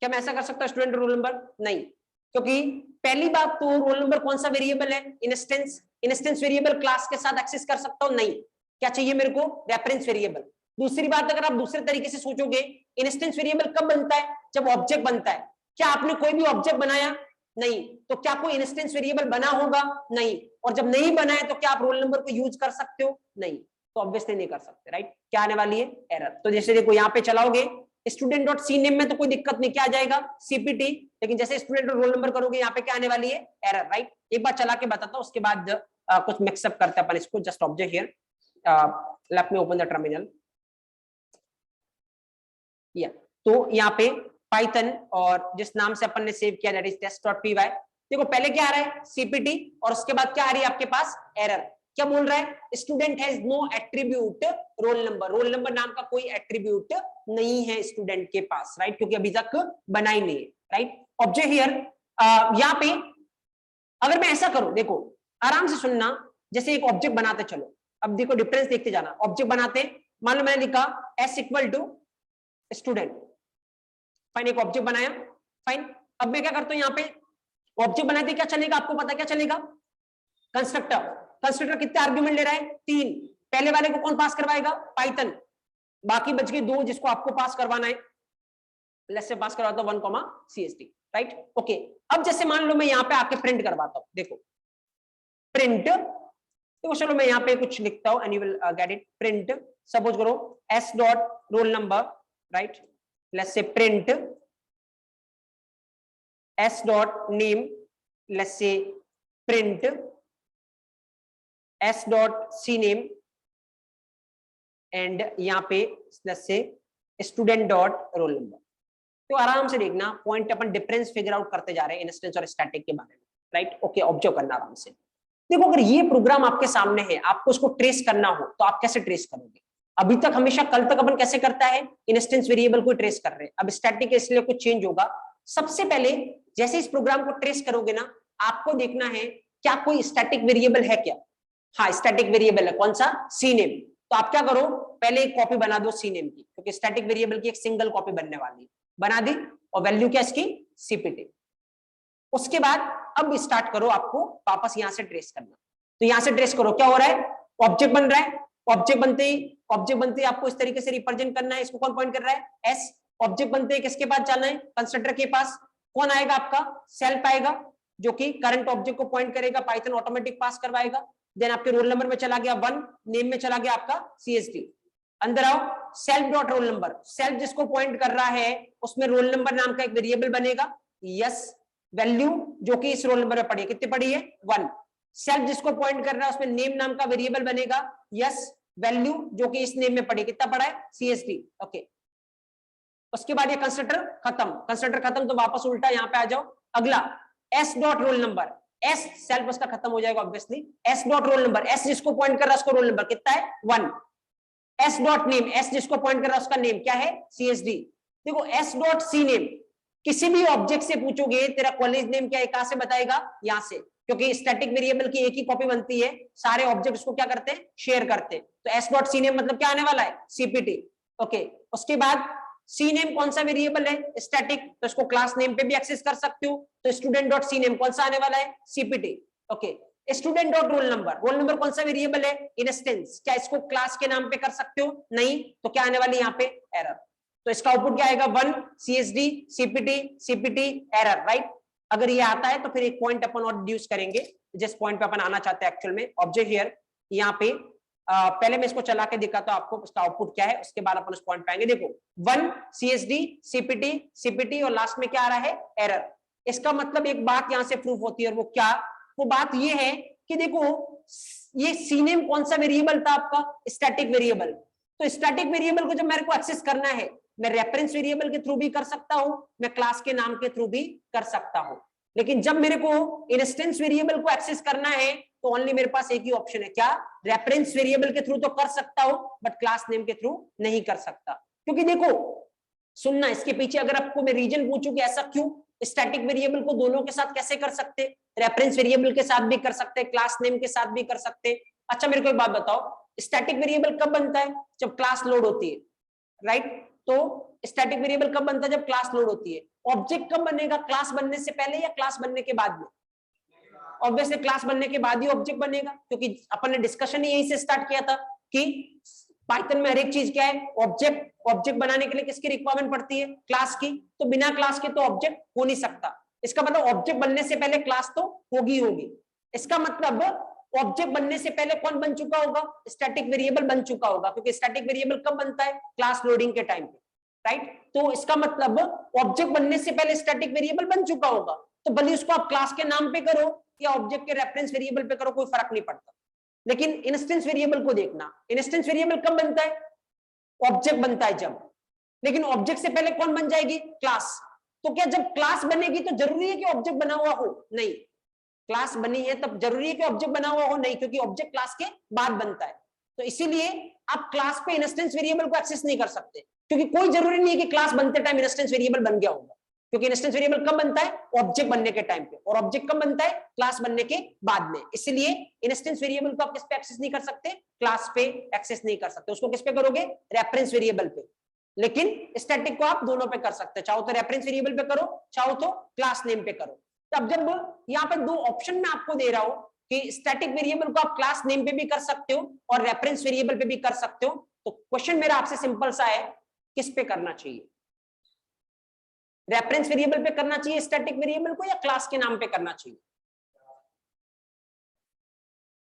क्या मैं ऐसा कर सकता हूं, स्टूडेंट रोल नंबर, नहीं, क्योंकि पहली बात तो रोल नंबर कौन सा वेरिएबल है, इंस्टेंस वेरिएबल क्लास के साथ एक्सेस कर सकता हूं, नहीं, क्या चाहिए मेरे को, रेफरेंस वेरिएबल। दूसरी बात, अगर आप दूसरे तरीके से सोचोगे, इंस्टेंस वेरिएबल कब बनता है, जब ऑब्जेक्ट बनता है। क्या आपने कोई भी ऑब्जेक्ट बनाया, नहीं, तो क्या कोई इंस्टेंस वेरिएबल बना होगा, नहीं, और जब नहीं बना है तो क्या आप रोल नंबर को यूज कर सकते हो, नहीं, तो ऑब्वियसली नहीं कर सकते, राइट। क्या आने वाली है, एरर। तो जैसे देखो यहाँ पे चलाओगे स्टूडेंट डॉट cname में तो कोई दिक्कत नहीं, क्या आ जाएगा, cpt, लेकिन जैसे स्टूडेंट रोल नंबर करोगे यहाँ पे क्या आने वाली है, एरर, राइट। एक बार चला के बताता हूँ, उसके बाद कुछ मिक्सअप करते हैं अपन इसको। Just object here, let me open the terminal, या तो यहाँ पे पाइथन, और जिस नाम से अपन ने सेव किया दैट इज test.py। देखो पहले क्या आ रहा है, cpt, और उसके बाद क्या आ रही है आपके पास, एरर। क्या बोल रहा है, student has no attribute roll number, roll number नाम का कोई एट्रीब्यूट नहीं है स्टूडेंट के पास, राइट, क्योंकि अभी तक बना ही नहीं है, राइट। ऑब्जेक्ट हियर, यहाँ पे अगर मैं ऐसा करूं, देखो आराम से सुनना, जैसे एक ऑब्जेक्ट बनाते चलो, अब देखो डिफरेंस देखते जाना, ऑब्जेक्ट बनाते, मान लो मैंने लिखा s equal to student, fine, एक ऑब्जेक्ट बनाया, फाइन। अब मैं क्या करता हूं, यहाँ पे ऑब्जेक्ट बनाते क्या चलेगा, आपको पता क्या चलेगा, कंस्ट्रक्टर। कंस्ट्रक्टर कितने आर्ग्यूमेंट ले रहा है, 3, पहले वाले को कौन पास करवाएगा, पाइथन, बाकी बच गए 2 जिसको आपको पास करवाना है, लेट्स से पास करवाता हूं 1,cst, राइट। ओके, अब जैसे मान लो मैं यहाँ पे आके प्रिंट करवाता हूं, देखो प्रिंट, देखो चलो मैं यहाँ पे कुछ लिखता हूं, and you will get it. Print, suppose करो s dot roll number, right, let's से print s dot name, let's say print s dot cname, and यहाँ पे let's say student dot roll number. तो आराम से देखना, पॉइंट अपन difference figure out करते जा रहे हैं इंस्टेंस और स्टैटिक के बारे में, राइट। ओके, ऑब्जर्व करना आराम से। देखो अगर ये प्रोग्राम आपके सामने है, आपको उसको ट्रेस करना हो तो आप कैसे ट्रेस करोगे, अभी तक हमेशा कल तक अपन कैसे करता है, इंस्टेंस वेरिएबल को ट्रेस कर रहे हैं, अब स्टैटिक है इसलिए कुछ चेंज होगा। सबसे पहले जैसे इस प्रोग्राम को ट्रेस करोगे ना, आपको देखना है क्या कोई स्टैटिक वेरिएबल है क्या, हाँ स्टैटिक वेरिएबल है, कौन सा, cname। तो आप क्या करो, पहले एक कॉपी बना दो cname की, क्योंकि स्टैटिक वेरिएबल की एक सिंगल कॉपी बनने वाली है, बना दी, और वैल्यू क्या इसकी, cpt। उसके बाद अब स्टार्ट करो आपको वापस यहां से ट्रेस करना, तो यहां से ट्रेस करो, क्या हो रहा है, ऑब्जेक्ट बन रहा है, ऑब्जेक्ट बनते ही आपको इस तरीके से रिप्रेजेंट करना है, इसको कौन पॉइंट कर रहा है, s। ऑब्जेक्ट बनते ही किसके पास जाना है, कंस्ट्रक्टर के पास, कौन आएगा आपका, सेल्फ आएगा, जो कि करंट ऑब्जेक्ट को पॉइंट करेगा, पाइथन ऑटोमेटिक पास करवाएगा। देन आपके रोल नंबर में चला गया 1, नेम में चला गया आपका CST। अंदर आओ, self dot roll number, self जिसको पॉइंट कर रहा है उसमें रोल नंबर नाम का एक वेरिएबल बनेगा, यस, वैल्यू जो कि इस रोल नंबर में पड़ी है, कितनी पड़ी है, 1। सेल्फ जिसको पॉइंट कर रहा है उसमें नेम नाम का वेरिएबल बनेगा, यस, वैल्यू जो कि इस नेम में पड़ी, कितना पड़ा है CSD। ओके, उसके बाद ये कंस्ट्रक्टर खत्म, कंस्ट्रक्टर खत्म तो वापस उल्टा यहाँ पे आ जाओ। अगला s dot roll number, s self उसका खत्म हो जाएगा obviously, s dot roll number, s जिसको पॉइंट कर रहा है उसको रोल नंबर कितना है 1। s डॉट नेम, s जिसको पॉइंट कर रहा है उसका नेम क्या है CSD। देखो s डॉट सी नेम, किसी भी ऑब्जेक्ट से पूछोगे तेरा कॉलेज नेम क्या है, कहां से बताएगा, यहां से, क्योंकि स्टैटिक वेरिएबल की एक ही कॉपी बनती है, सारे ऑब्जेक्ट उसको क्या करते हैं, शेयर करते हैं। तो s डॉट सी नेम मतलब क्या आने वाला है CPT। ओके, उसके बाद सी नेम कौन सा वेरिएबल है, स्टैटिक, तो इसको क्लास नेम पे भी एक्सेस कर सकते हो। तो स्टूडेंट डॉट सी नेम कौन सा आने वाला है CPT। Okay, student dot roll number, roll number कौन सा वेरिएबल है इंस्टेंस, क्या इसको क्लास के नाम पे कर सकते हो, नहीं, तो क्या आने वाली यहाँ पे एरर। तो इसका आउटपुट क्या आएगा 1 CSD CPT एरर, राइट। अगर ये आता है तो फिर एक पॉइंट अपन और डिड्यूस करेंगे जिस पॉइंट पे अपन आना चाहते हैं एक्चुअल में। ऑब्जेक्ट हियर यहाँ पे पहले मैं इसको चला के दिखाता हूं आपको उसका आउटपुट क्या है, उसके बाद अपन उस पॉइंट पे आएंगे। देखो 1 CSD CPT और लास्ट में क्या आ रहा है एरर। इसका मतलब एक बात यहां से प्रूफ होती है, और वो क्या, वो बात ये है कि देखो ये सीनेम कौन सा वेरिएबल था आपका, स्टैटिक वेरिएबल। तो स्टैटिक वेरिएबल को जब मेरे को एक्सेस करना है, मैं रेफरेंस वेरिएबल के थ्रू भी कर सकता हूं, मैं क्लास के नाम के थ्रू भी कर सकता हूं। लेकिन जब मेरे को इंस्टेंस वेरिएबल को एक्सेस करना है तो ओनली मेरे पास एक ही ऑप्शन है, क्या, रेफरेंस वेरिएबल के थ्रू तो कर सकता हूं बट क्लास नेम के थ्रू नहीं कर सकता। क्योंकि देखो सुनना, इसके पीछे अगर आपको मैं रीजन पूछूं कि ऐसा क्यों, स्टैटिक वेरिएबल को दोनों के साथ कैसे कर सकते, रेफरेंस वेरिएबल के साथ भी कर सकते, क्लास नेम के साथ भी कर सकते। अच्छा मेरे को एक बात बताओ, स्टैटिक वेरिएबल कब बनता है, जब क्लास लोड होती है, राइट। तो स्टैटिक वेरिएबल कब बनता है, जब क्लास लोड होती है। ऑब्जेक्ट कब बनेगा, क्लास बनने से पहले या क्लास बनने के बाद में, ऑब्वियसली क्लास बनने के बाद ही ऑब्जेक्ट बनेगा, क्योंकि अपन ने डिस्कशन ही यहीं से स्टार्ट किया था कि पाइथन में हर एक चीज क्या है, ऑब्जेक्ट, ऑब्जेक्ट बनाने के लिए किसकी रिक्वायरमेंट पड़ती है, क्लास की। तो बिना क्लास के तो ऑब्जेक्ट हो नहीं सकता। इसका मतलब ऑब्जेक्ट बनने से पहले क्लास तो होगी होगी। इसका मतलब ऑब्जेक्ट बनने से पहले कौन बन चुका होगा, स्टैटिक वेरिएबल बन चुका होगा, क्योंकि स्टैटिक वेरिएबल कब बनता है, क्लास लोडिंग के टाइम पे, राइट। तो इसका मतलब ऑब्जेक्ट बनने से पहले स्टैटिक वेरिएबल बन चुका होगा। तो भले उसको आप क्लास के नाम पे करो या ऑब्जेक्ट के रेफरेंस वेरिएबल पे करो, कोई फर्क नहीं पड़ता। लेकिन इंस्टेंस वेरिएबल को देखना, इंस्टेंस वेरिएबल कब बनता है, ऑब्जेक्ट बनता है जब। लेकिन ऑब्जेक्ट से पहले कौन बन जाएगी, क्लास। तो क्या जब क्लास बनेगी तो जरूरी है कि ऑब्जेक्ट बना हुआ हो, नहीं। क्लास बनी है तब जरूरी है कि ऑब्जेक्ट बना हुआ हो, नहीं, क्योंकि ऑब्जेक्ट क्लास के बाद बनता है। तो इसीलिए आप क्लास पे इंस्टेंस वेरिएबल को एक्सेस नहीं कर सकते, क्योंकि कोई जरूरी नहीं है कि क्लास बनते टाइम इंस्टेंस वेरिएबल बन गया होगा। क्योंकि इंस्टेंस वेरिएबल कब बनता है, ऑब्जेक्ट बनने के टाइम पे, और ऑब्जेक्ट कब बनता है, क्लास बनने के बाद में। इसलिए इंस्टेंस वेरिएबल को आप किस पे एक्सेस नहीं कर सकते, क्लास पे एक्सेस नहीं कर सकते। उसको किस पे करोगे, रेफरेंस वेरिएबल पे। लेकिन स्टैटिक को आप दोनों पे कर सकते, चाहो तो रेफरेंस वेरिएबल पे करो, चाहो तो क्लास नेम पे करो। तब जब यहाँ पे दो ऑप्शन मैं आपको दे रहा हूं कि स्टैटिक वेरिएबल को आप क्लास नेम पे भी कर सकते हो और रेफरेंस वेरिएबल पे भी कर सकते हो, तो क्वेश्चन मेरा आपसे सिंपल सा है, किस पे करना चाहिए, रेफरेंस वेरिएबल पे करना चाहिए स्टैटिक वेरिएबल को, या क्लास के नाम पे करना चाहिए।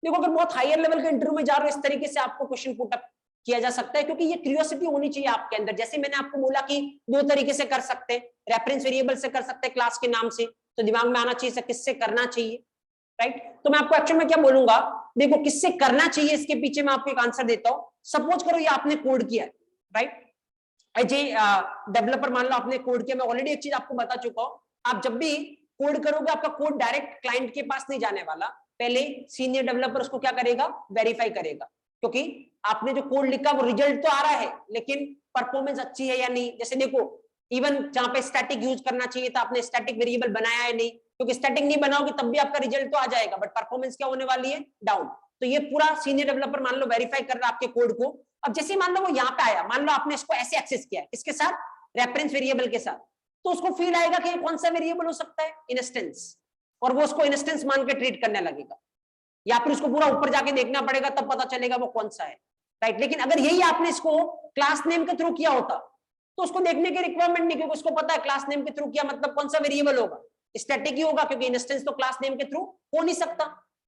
देखो अगर बहुत हायर लेवल के इंटरव्यू में जा रहे हो, इस तरीके से आपको क्वेश्चन पुट अप किया जा सकता है, क्योंकि ये क्यूरियोसिटी होनी चाहिए आपके अंदर। जैसे मैंने आपको बोला कि दो तरीके से कर सकते हैं, रेफरेंस वेरिएबल से कर सकते हैं, क्लास के नाम से, तो दिमाग में आना चाहिए किससे करना चाहिए, राइट। तो मैं आपको एक्चुअल में क्या बोलूंगा, देखो किससे करना चाहिए, इसके पीछे मैं आपको एक आंसर देता हूं। सपोज करो ये आपने कोड किया, राइट, जी डेवलपर मान लो आपने कोड किया। मैं ऑलरेडी एक चीज आपको बता चुका हूं, आप जब भी कोड करोगे आपका कोड डायरेक्ट क्लाइंट के पास नहीं जाने वाला, पहले सीनियर डेवलपर उसको क्या करेगा, वेरीफाई करेगा, क्योंकि आपने जो कोड लिखा वो रिजल्ट तो आ रहा है लेकिन परफॉर्मेंस अच्छी है या नहीं। जैसे देखो इवन जहां पे स्टैटिक यूज करना चाहिए था आपने स्टैटिक वेरिएबल बनाया है नहीं, क्योंकि स्टैटिक नहीं बनाओगे तब भी आपका रिजल्ट तो आ जाएगा बट परफॉर्मेंस क्या होने वाली है, डाउन। तो ये पूरा सीनियर डेवलपर मान लो वेरीफाई कर रहा है आपके कोड को। अब जैसे मान लो वो यहाँ पे आया, मान लो आपने इसको ऐसे एक्सेस किया, इसके साथ, रेफरेंस वेरिएबल के साथ, तो उसको फील आएगा कि कौन सा वेरिएबल हो सकता है, इंस्टेंस, और वो उसको इंस्टेंस मान के ट्रीट करने लगेगा, या फिर उसको पूरा ऊपर जाके देखना पड़ेगा तब पता चलेगा वो कौन सा है, राइट। लेकिन अगर यही आपने इसको क्लास नेम के थ्रू किया होता तो उसको देखने की रिक्वायरमेंट नहीं, क्योंकि उसको पता है क्लास नेम के थ्रू किया मतलब कौन सा वेरिएबल होगा, स्टैटिक ही होगा, क्योंकि इंस्टेंस तो क्लास नेम के थ्रू हो नहीं सकता,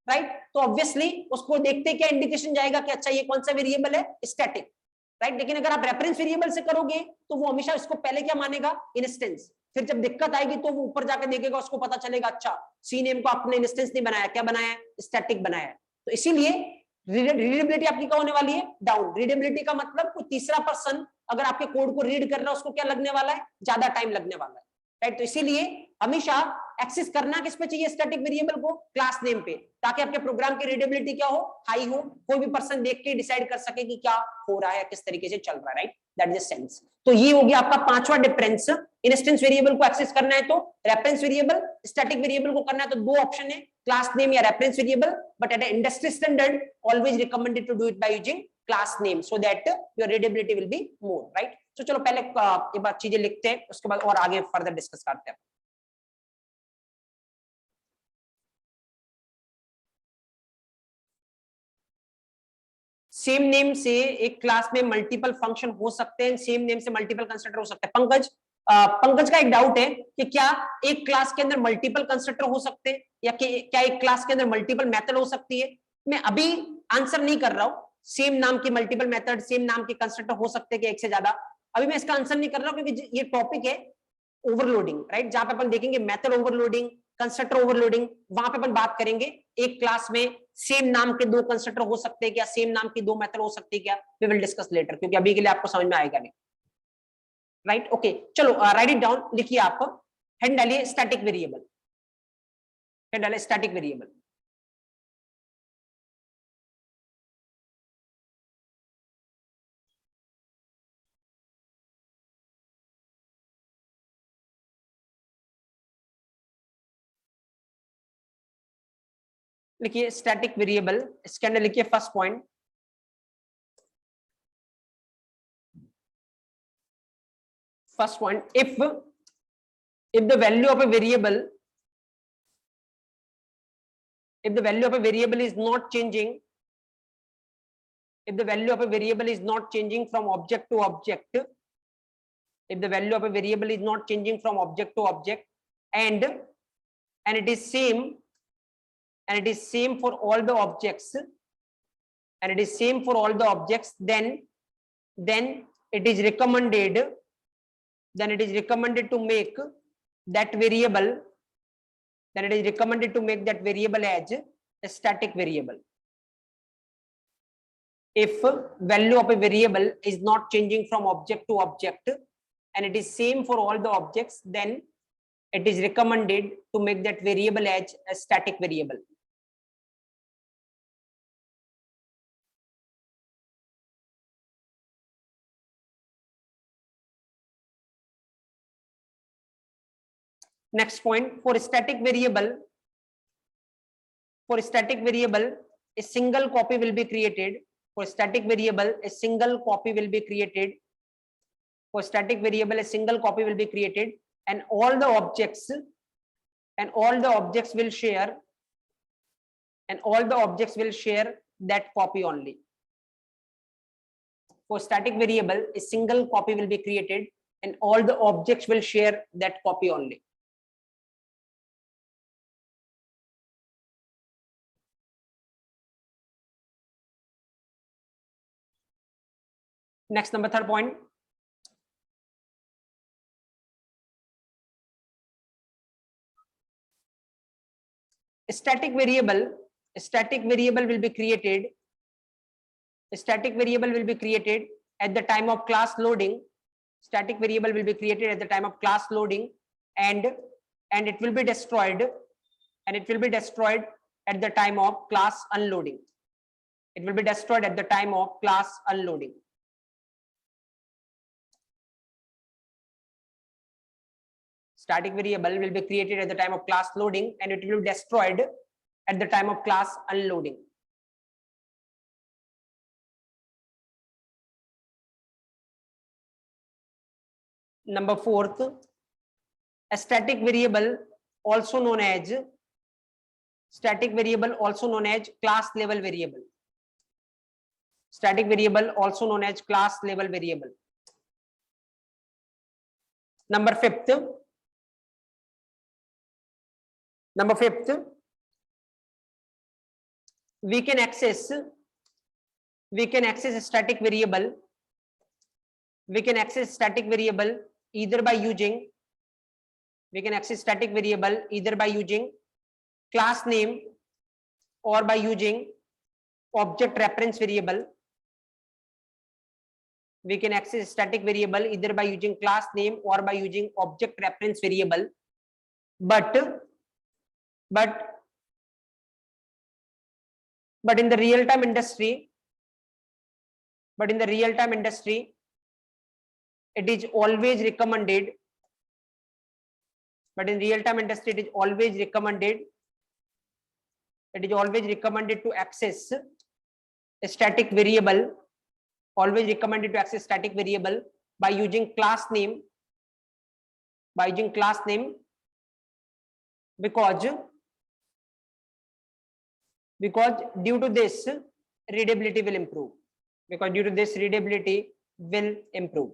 राइट। तो ऑब्वियसली उसको देखते क्या इंडिकेशन जाएगा कि अच्छा ये कौन सा वेरिएबल है, स्टैटिक, राइट। लेकिन अगर आप रेफरेंस वेरिएबल से करोगे तो वो हमेशा इसको पहले क्या मानेगा, इंस्टेंस। फिर जब दिक्कत आएगी तो वो ऊपर जाकर देखेगा, उसको पता चलेगा अच्छा सी नेम को आपने इंस्टेंस नहीं बनाया, क्या बनाया है, स्टैटिक बनाया है। तो इसीलिए रीडेबिलिटी आपकी क्या होने वाली है, डाउन। रीडेबिलिटी का मतलब कोई तीसरा पर्सन अगर आपके कोड को रीड कर रहा है उसको क्या लगने वाला है, ज्यादा टाइम लगने वाला है, राइट। तो इसीलिए हमेशा एक्सेस करना किस पे चाहिए, स्टैटिक वेरिएबल को, क्लास नेम पे, ताकि आपके प्रोग्राम की रीडेबिलिटी क्या हो, हाई हो, कोई भी पर्सन देख के डिसाइड कर सके कि क्या हो रहा है, किस तरीके से चल रहा है, right. That is the sense. तो ये हो गया आपका पांचवा डिफरेंस। इंस्टेंस वेरिएबल को एक्सेस करना है तो रेफरेंस वेरिएबल, स्टैटिक वेरिएबल को करना है तो दो ऑप्शन है, क्लास नेम या reference variable, but at industry standard always recommended to do it by using class name so that your readability will be more, right. तो चलो पहले एक बार चीजें लिखते हैं, उसके बाद और आगे फर्दर डिस्कस करते हैं। सेम नेम से एक क्लास में मल्टीपल फंक्शन हो सकते हैं, सेम नेम से मल्टीपल कंस्ट्रक्टर हो सकते हैं। पंकज, पंकज का एक डाउट है कि क्या एक क्लास के अंदर मल्टीपल कंस्ट्रक्टर हो सकते हैं, या क्या एक क्लास के अंदर मल्टीपल मेथड हो सकती है। मैं अभी आंसर नहीं कर रहा हूं, सेम नाम की मल्टीपल मेथड, सेम नाम के कंस्ट्रक्टर हो सकते हैं कि एक से ज्यादा, अभी मैं इसका आंसर नहीं कर रहा हूं, क्योंकि ये टॉपिक है ओवरलोडिंग, राइट, जहां पे अपन देखेंगे मेथड ओवरलोडिंग, कंस्ट्रक्टर ओवरलोडिंग, वहां पे अपन बात करेंगे एक क्लास में सेम नाम के दो कंस्ट्रक्टर हो सकते हैं क्या, सेम नाम की दो मेथड हो सकती है क्या, वी विल डिस्कस लेटर, क्योंकि अभी के लिए आपको समझ में आएगा नहीं, राइट। ओके, चलो राइट इट डाउन, लिखिए आप, हेड डालिए स्टैटिक वेरिएबल, हेड डालिए स्टैटिक वेरिएबल। लिखिए स्टैटिक वेरिएबल, इसके अंदर लिखिए first point, first point, if the value of a variable, if the value of a variable is not changing, if the value of a variable is not changing from object to object, if the value of a variable is not changing from object to object, and it is same, and it is same for all the objects, and it is same for all the objects, then it is recommended, then it is recommended to make that variable, then it is recommended to make that variable as a static variable. If value of a variable is not changing from object to object and it is same for all the objects, then it is recommended to make that variable as a static variable. Next point, for static variable, a single copy will be created. For static variable, a single copy will be created. For static variable, a single copy will be created, and all the objects will share, and all the objects will share that copy only. For static variable, a single copy will be created, and all the objects will share that copy only. Next, number third point. Static variable will be created. A static variable will be created at the time of class loading. Static variable will be created at the time of class loading, and it will be destroyed, and it will be destroyed at the time of class unloading. It will be destroyed at the time of class unloading. Static variable will be created at the time of class loading, and it will be destroyed at the time of class unloading. Number fourth, a static variable also known as class level variable. Static variable also known as class level variable. Number fifth, we can access static variable. We can access static variable either by using, class name or by using object reference variable. We can access static variable either by using class name or by using object reference variable. But in the real time industry, it is always recommended. But in real time industry, it is always recommended. It is always recommended to access a static variable. Always recommended to access static variable by using class name. By using class name, because due to this readability will improve. Because due to this readability will improve.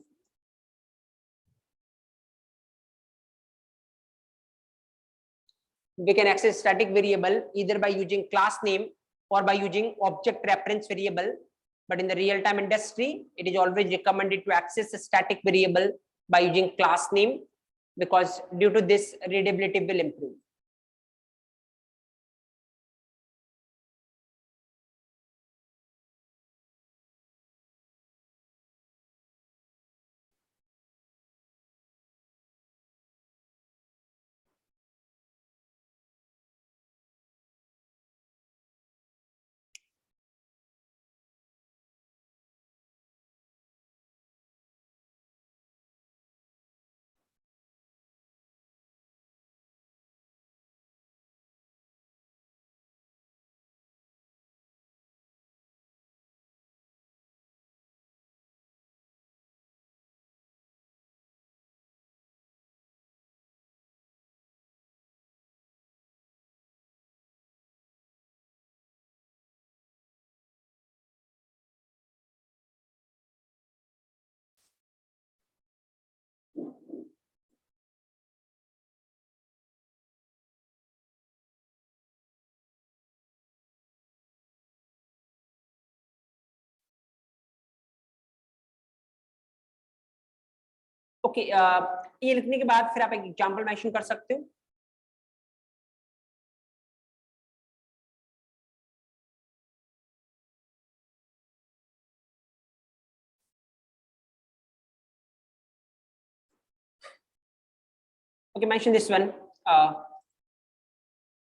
We can access static variable either by using class name or by using object reference variable. But in the real time industry, it is always recommended to access a static variable by using class name, because due to this readability will improve. Okay, ये लिखने के बाद फिर आप एक example mention कर सकते हो. Okay, mention this one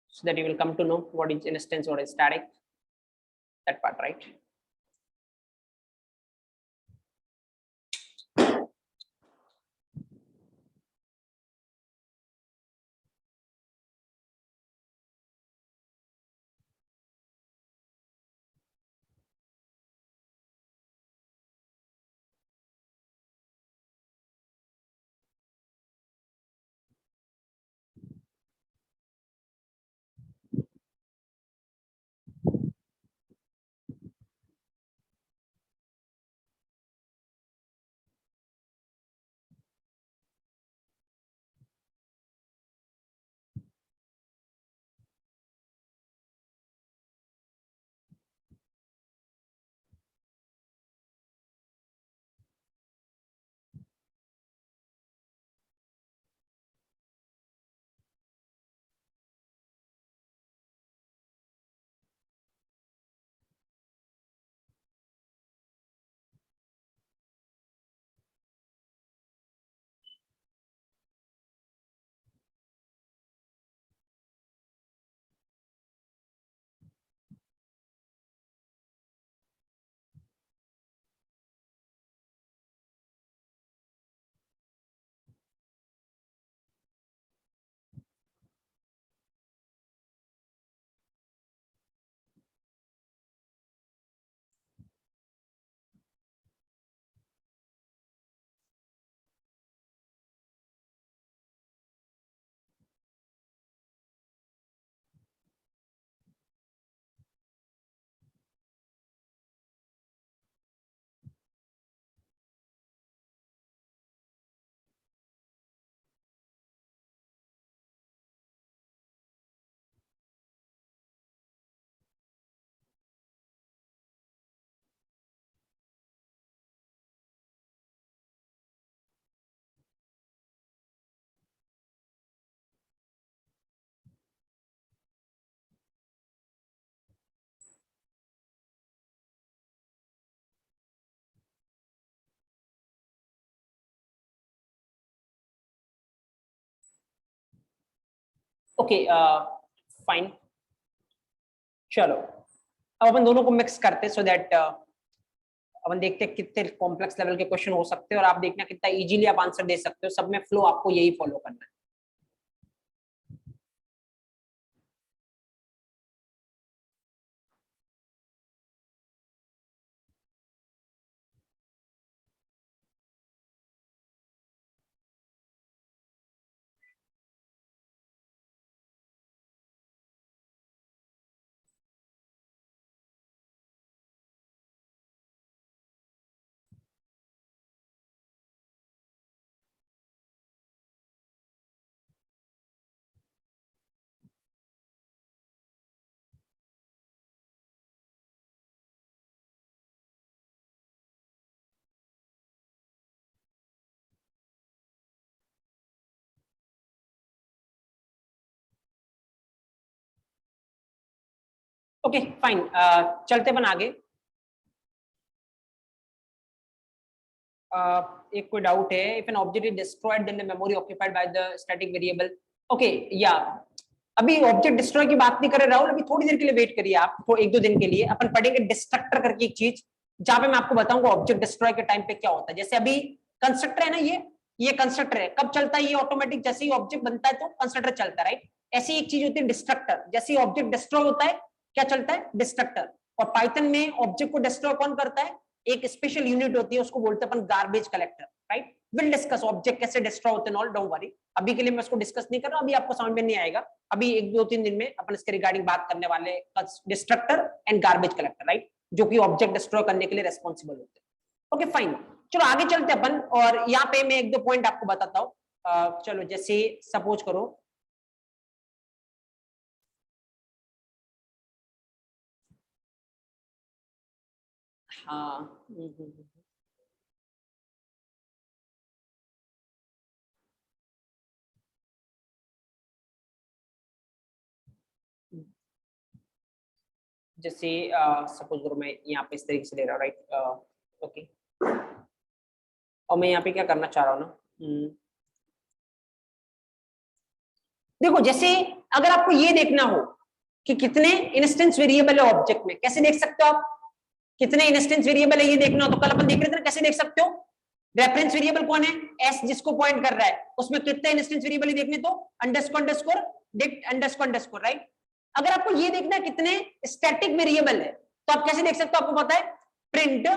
so that you will come to know what is instance, what is static, that part, right? Okay fine, चलो अब अपन दोनों को मिक्स करते सो दैट अपन देखते हैं कितने कॉम्प्लेक्स लेवल के क्वेश्चन हो सकते हैं और आप देखना कितना इजीली आप आंसर दे सकते हो। सब में फ्लो आपको यही फॉलो करना है। ओके फाइन, चलते अपन आगे। एक कोई डाउट है, if an object is destroyed then the memory occupied by the static variable. Okay या अभी ऑब्जेक्ट डिस्ट्रॉय की बात नहीं कर रहे राहुल, अभी थोड़ी देर के लिए वेट करिए आप, एक दो दिन के लिए अपन पढ़ेंगे डिस्ट्रक्टर करके एक चीज, जहां पे मैं आपको बताऊंगा ऑब्जेक्ट डिस्ट्रॉय के टाइम पे क्या होता है। जैसे अभी कंस्ट्रक्टर है ना, ये कंस्ट्रक्टर है, कब चलता है ये ऑटोमेटिक, जैसे ही ऑब्जेक्ट बनता है तो कंस्ट्रक्टर चलता है, राइट। ऐसी एक चीज होती है डिस्ट्रक्टर, जैसे ही ऑब्जेक्ट डिस्ट्रॉय होता है क्या चलता है, डिस्ट्रक्टर। और पाइथन में ऑब्जेक्ट को डिस्ट्रॉय कौन करता है, एक स्पेशल यूनिट होती है, उसको बोलते हैं अपन garbage collector, right. Will discuss object कैसे डिस्ट्रॉय होते हैं, ऑल डोंट वरी, अभी के लिए मैं इसको डिस्कस नहीं कर रहा, अभी आपको समझ में नहीं आएगा, अभी एक दो तीन दिन में अपन इसके रिगार्डिंग बात करने वाले destructor and garbage collector, right, जो कि ऑब्जेक्ट डिस्ट्रॉय करने के लिए रेस्पॉन्सिबल होते हैं। ओके फाइन, चलो आगे चलते अपन, और यहाँ पे मैं एक दो पॉइंट आपको बताता हूँ। चलो जैसे सपोज करो, हाँ जैसे सपोज करो मैं यहाँ पे इस तरीके से ले रहा हूँ, राइट, ओके, और मैं यहाँ पे क्या करना चाह रहा हूँ ना, देखो जैसे अगर आपको ये देखना हो कि कितने इंस्टेंस वेरिएबल है ऑब्जेक्ट में, कैसे देख सकते हो आप, कितने इंस्टेंस वेरिएबल है ये देखना हो तो कल अपन देख रहे थे ना, कैसे देख सकते हो, रेफरेंस वेरिएबल कौन है, एस जिसको पॉइंट कर रहा है, उसमें कितने इंस्टेंस वेरिएबल देखने तो underscore underscore dict underscore underscore, right. अगर आपको ये देखना है कितने स्टैटिक वेरिएबल है तो आप कैसे देख सकते हो, आपको पता है प्रिंट,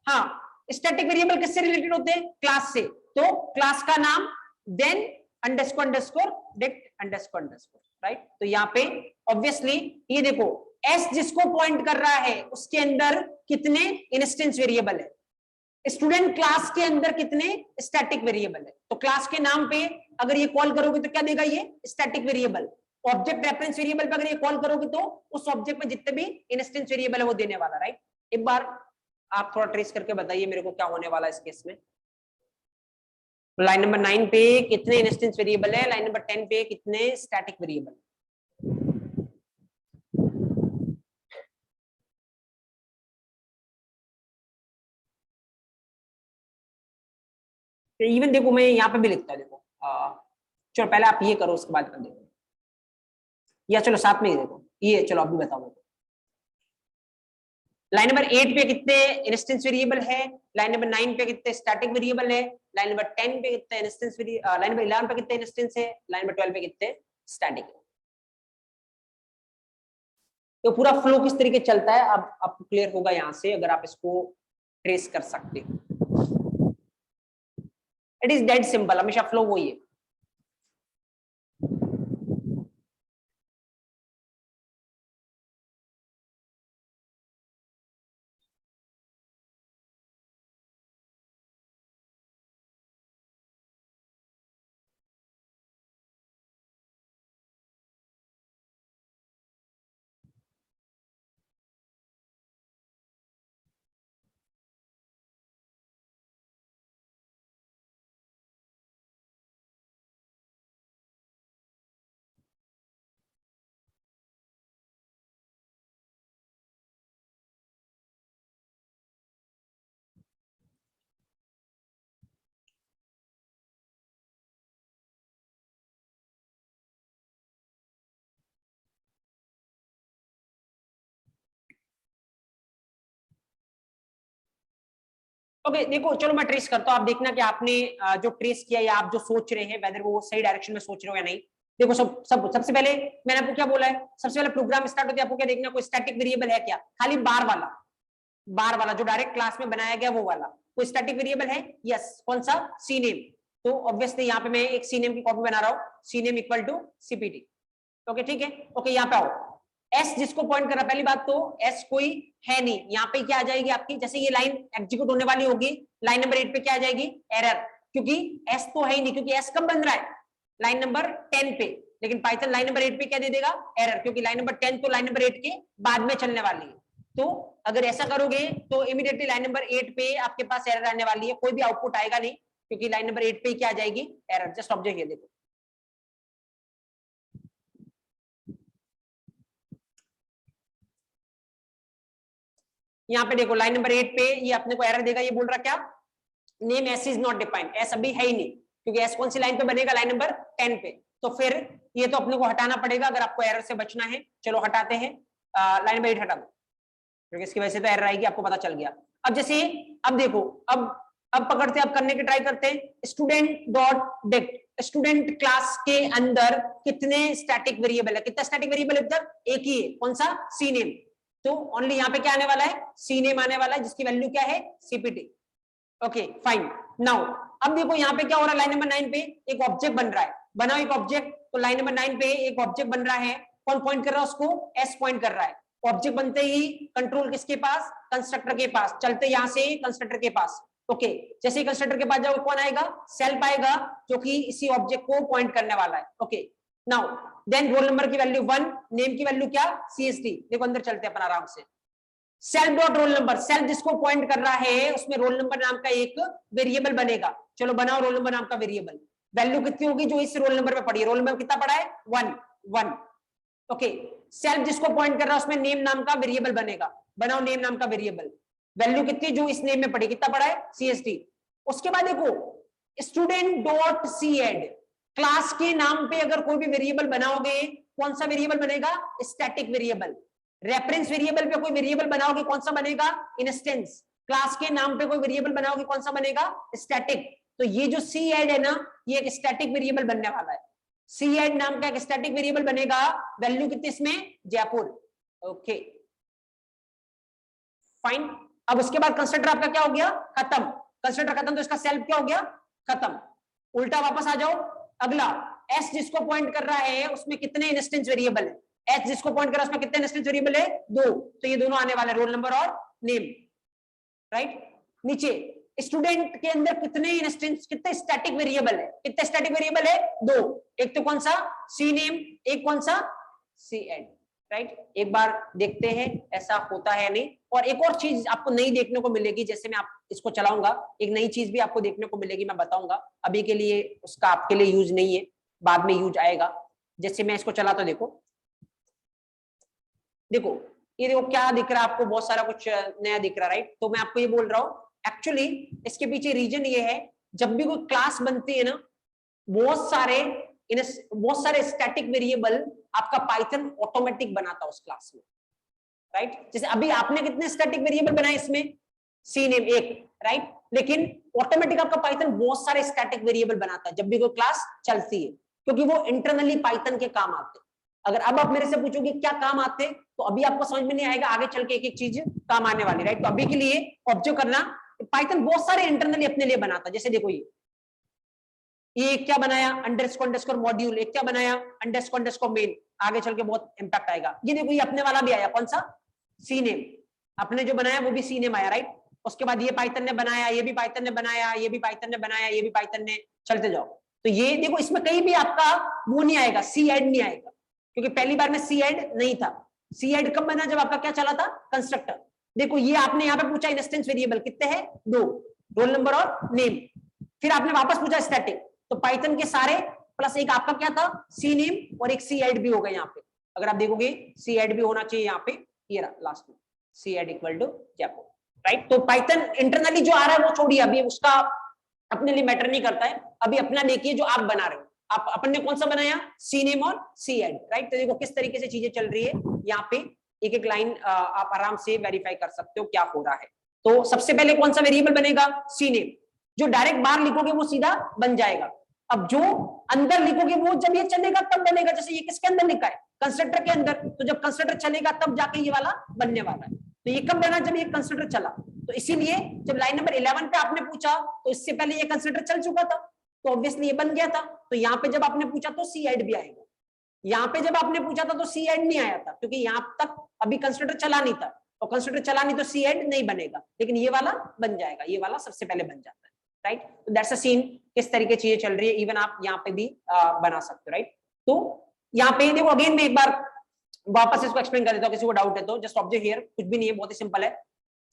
हाँ, स्टैटिक वेरिएबल किससे रिलेटेड होते हैं, क्लास से, तो क्लास का नाम then underscore underscore dict underscore underscore, right. तो यहाँ पे ऑब्वियसली ये देखो एस जिसको पॉइंट कर रहा है उसके अंदर कितने इंस्टेंस वेरिएबल है, स्टूडेंट क्लास के अंदर कितने स्टैटिक वेरिएबल है, तो क्लास के नाम पे अगर ये कॉल करोगे तो क्या देगा, ये static variable. Object reference variable पे अगर ये कॉल करोगे तो उस ऑब्जेक्ट में जितने भी इंस्टेंस वेरिएबल है वो देने वाला, राइट। एक बार आप थोड़ा ट्रेस करके बताइए मेरे को क्या होने वाला है इस केस में। लाइन नंबर 9 पे कितने इंस्टेंस वेरिएबल है, लाइन नंबर 10 पे कितने स्टैटिक वेरिएबल। इवन देखो मैं यहाँ पे भी लिखता हूँ, देखो चलो पहले आप ये करो उसके बाद कर देखो, या चलो साथ में ही देखो ये, चलो अभी बताओ मेरे को। लाइन नंबर 8 पे कितने इंस्टेंस वेरिएबल है, लाइन नंबर 9 पे कितने स्टैटिक वेरिएबल है, लाइन नंबर 10 पे कितने इंस्टेंस वेरिएबल, लाइन नंबर 11 पे कितने इंस्टेंस है, लाइन नंबर 12 पे कितने स्टैटिक है। तो पूरा फ्लो किस तरीके चलता है अब आपको क्लियर होगा यहाँ से, अगर आप इसको ट्रेस कर सकते हो। इट इज डेड सिंपल, हमेशा फ्लो वही है। ओके देखो चलो मैं ट्रेस करता हूँ, आप देखना कि आपने जो ट्रेस किया या आप जो सोच रहे हैं वेदर वो सही डायरेक्शन में सोच रहे हो या नहीं। देखो सबसे पहले मैंने आपको क्या बोला है, सबसे पहले प्रोग्राम स्टार्ट होते आपको क्या देखना, कोई स्टैटिक वेरिएबल है क्या, खाली बार वाला जो डायरेक्ट क्लास में बनाया गया वो वाला, कोई स्टैटिक वेरिएबल है, यस, कौन सा, सी नेम। तो ऑब्वियसली यहाँ पे मैं एक सी नेम की कॉपी बना रहा हूँ, C name equal to CPT. Okay ठीक है, ओके यहाँ पे आओ, एस जिसको पॉइंट कर रहा, पहली बात तो एस कोई है नहीं, यहाँ पे क्या आ जाएगी आपकी, जैसे ये लाइन एग्जीक्यूट होने वाली होगी, लाइन नंबर 8 पे क्या आ जाएगी, एरर, क्योंकि एस तो है ही नहीं, क्योंकि एस कब बन रहा है, लाइन नंबर 10 पे, लेकिन पाइथन लाइन नंबर 8 पे क्या दे देगा, एरर, क्योंकि लाइन नंबर 10 तो लाइन नंबर 8 के बाद में चलने वाली है। तो अगर ऐसा करोगे तो इमीडिएटली लाइन नंबर 8 पे आपके पास एरर आने वाली है, कोई भी आउटपुट आएगा नहीं, क्योंकि लाइन नंबर 8 पे क्या आ जाएगी, एरर। जस्ट ऑब्जर्व ये देखो, यहाँ पे देखो लाइन नंबर 8 पे ये अपने को एरर देगा, ये बोल रहा क्या, name S is not defined, S अभी है ही नहीं, क्योंकि एस कौन सी लाइन पे बनेगा, लाइन नंबर 10 पे। तो फिर ये तो अपने को हटाना पड़ेगा अगर आपको एरर से बचना है। चलो हटाते हैं, लाइन नंबर 8 हटा दो, क्योंकि इसकी वजह से तो एरर आएगी, आपको पता चल गया। अब जैसे अब देखो, अब पकड़ते, अब करने की ट्राई करते हैं, student dot dict, student class के अंदर कितने स्टैटिक वेरिएबल है, कितना स्टैटिक वेरिएबल है, एक ही है, कौन सा, सी नेम। तो ओनली यहाँ पे क्या आने वाला है, सी नेम आने वाला है, जिसकी वैल्यू क्या है, सीपीटी। ओके फाइन, नाउ अब देखो यहाँ पे क्या हो रहा है, लाइन नंबर 9 पे एक ऑब्जेक्ट बन रहा है, बनाओ एक ऑब्जेक्ट। तो लाइन नंबर 9 पे एक ऑब्जेक्ट बन रहा है, कौन पॉइंट कर रहा है उसको, एस पॉइंट कर रहा है। ऑब्जेक्ट बनते ही कंट्रोल किसके पास, कंस्ट्रक्टर के पास, चलते यहां से कंस्ट्रक्टर के पास। ओके जैसे ही कंस्ट्रक्टर के पास जाओगे कौन आएगा, सेल्फ आएगा, जो कि इसी ऑब्जेक्ट को पॉइंट करने वाला है। Okay now then roll number की वैल्यू 1, नेम की वैल्यू क्या, सीएसटी। देखो अंदर चलते हैं अपन आराम से, self dot roll number, self जिसको पॉइंट कर रहा है उसमें रोल नंबर नाम का एक वेरिएबल बनेगा। चलो बनाओ रोल नंबर नाम का वेरिएबल, वैल्यू कितनी होगी जो इस रोल नंबर पे पड़ी है, रोल नंबर कितना पड़ा है, 1 ओके सेल्फ जिसको पॉइंट कर रहा है उसमें नेम नाम का वेरिएबल बनेगा, बनाओ नेम नाम का वेरिएबल, वैल्यू कितनी जो इस नेम में पड़ी, कितना पड़ा है, सीएसटी। उसके बाद देखो स्टूडेंट डॉट सी एड, क्लास के नाम पे अगर कोई भी वेरिएबल बनाओगे कौन सा वेरिएबल बनेगा, स्टैटिक वेरिएबल। रेफरेंस वेरिएबल पे कोई वेरिएबल बनाओगे कौन सा बनेगा, इंस्टेंस। क्लास के नाम पे कोई वेरिएबल बनाओगे कौन सा बनेगा, स्टैटिक। तो ये जो सी एड है ना, ये एक स्टैटिक वेरिएबल बनने वाला है, सी एड नाम का एक स्टैटिक वेरिएबल बनेगा, वैल्यू कितनी इसमें, जयपुर। ओके फाइन, अब उसके बाद कंस्ट्रक्टर आपका क्या हो गया, खत्म, कंस्ट्रक्टर खत्म, तो इसका सेल्फ क्या हो गया, खत्म। उल्टा वापस आ जाओ, अगला एस जिसको पॉइंट कर रहा है उसमें कितने इंस्टेंस वेरिएबल है, एच जिसको पॉइंट कर रहा है उसमें कितने इंस्टेंस वेरिएबल है, 2। तो ये दोनों आने वाले, रोल नंबर और नेम, राइट। नीचे स्टूडेंट के अंदर कितने इंस्टेंस, कितने स्टैटिक वेरिएबल है, कितने स्टैटिक वेरिएबल है, 2। एक तो कौन सा, सी नेम, एक कौन सा, सी एड, राइट। एक बार देखते हैं ऐसा होता है नहीं। और एक और चीज आपको नई देखने को मिलेगी, जैसे मैं आप इसको चलाऊंगा एक नई चीज भी आपको देखने को मिलेगी, मैं बताऊंगा, अभी के लिए उसका आपके लिए यूज नहीं है, बाद में यूज आएगा। जैसे मैं इसको चलाता, देखो देखो ये देखो क्या दिख रहा है आपको, बहुत सारा कुछ नया दिख रहा है, राइट। तो मैं आपको ये बोल रहा हूँ एक्चुअली इसके पीछे रीजन ये है, जब भी कोई क्लास बनती है ना, बहुत सारे स्टैटिक वेरिएबल आपका पाइथन ऑटोमेटिक बनाता है उस क्लास में, राइट। जैसे अभी आपने कितने स्टैटिक वेरिएबल बनाए इसमें, सी नेम एक, राइट। लेकिन ऑटोमेटिक आपका पाइथन बहुत सारे स्टैटिक वेरिएबल बनाता है जब भी कोई क्लास चलती है, क्योंकि वो इंटरनली पाइथन के काम आते हैं। अगर अब आप मेरे से पूछोगे क्या काम आते हैं, तो अभी आपको समझ में नहीं आएगा, आगे चल के एक एक चीज काम आने वाली, राइट। तो अभी के लिए ऑब्जर्व करना, पाइथन बहुत सारे इंटरनली अपने लिए बनाता है। जैसे देखो ये क्या बनाया, अंडरस्कोर मॉड्यूल, एक क्या बनाया, अंडरस्कोर मेन, आगे चल के बहुत इंपैक्ट आएगा। ये देखो ये अपने वाला भी आया, कौन सा, सी नेम, अपने जो बनाया वो भी सी नेम आया, राइट। उसके बाद ये पाइथन ने बनाया, ये भी पाइथन ने बनाया, ये भी पाइथन ने बनाया, ये भी पाइथन ने, चलते जाओ। तो ये देखो इसमें कहीं भी आपका वो नहीं आएगा, सी एड नहीं आएगा, क्योंकि पहली बार में सी एड नहीं था। सी एड कब बना, जब आपका क्या चला था, कंस्ट्रक्टर। देखो ये आपने यहाँ पे पूछा इंस्टेंस वेरिएबल कितने हैं, 2, रोल नंबर और नेम। फिर आपने वापस पूछा स्टैटिक, तो पाइथन के सारे प्लस एक आपका क्या था, सी नेम, और एक सी एड भी होगा यहाँ पे। अगर आप देखोगे सी एड भी होना चाहिए यहाँ पे, ये रहा लास्ट में, C ed equal to Jaipur, right. तो पाइथन इंटरनली जो आ रहा है वो छोड़िए, अभी उसका अपने लिए मैटर नहीं करता है, अभी अपना देखिए जो आप बना रहे हो। आप अपन ने कौन सा बनाया, सी नेम और सी एड, राइट। तो देखो किस तरीके से चीजें चल रही है यहाँ पे, एक एक लाइन आप आराम से वेरीफाई कर सकते हो क्या हो रहा है। तो सबसे पहले कौन सा वेरिएबल बनेगा, सी नेम। जो डायरेक्ट बाहर लिखोगे वो सीधा बन जाएगा। अब जो अंदर लिखोगे वो जब ये चलेगा तब बनेगा। जैसे ये किसके अंदर लिखा है, कंस्ट्रक्टर के अंदर, तो जब कंस्ट्रक्टर चलेगा तब जाके ये वाला बनने वाला है। तो ये कब बना, जब ये कंस्ट्रक्टर चला। तो इसीलिए जब लाइन नंबर 11 पे आपने पूछा तो इससे पहले ये कंस्ट्रक्टर चल चुका था, तो ऑब्वियसली ये बन गया था। तो यहाँ पे जब आपने पूछा तो सी एड भी आएगा। यहाँ पे जब आपने पूछा था तो सी एड नहीं आया था, क्योंकि यहाँ तक अभी कंस्ट्रक्टर चला नहीं था, और कंस्ट्रक्टर चला नहीं तो सी एड नहीं बनेगा। लेकिन ये वाला बन जाएगा, ये वाला सबसे पहले बन जाता है, राइट। तो दैट्स अ सीन, किस तरीके चीजें चल रही है, इवन आप यहाँ पे भी बना सकते हो, राइट। तो यहाँ पे देखो अगेन मैं एक बार वापस इसको एक्सप्लेन कर देता हूँ, किसी को डाउट है तो जस्ट ऑब्जर्व हियर, कुछ भी नहीं है, बहुत ही सिंपल है।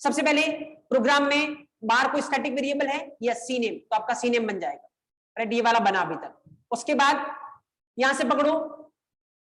सबसे पहले प्रोग्राम में बाहर कोई स्टैटिक वेरिएबल है या सी नेम, तो आपका सी नेम बन जाएगा, राइट। ये वाला बना अभी तक। उसके बाद यहां से पकड़ो,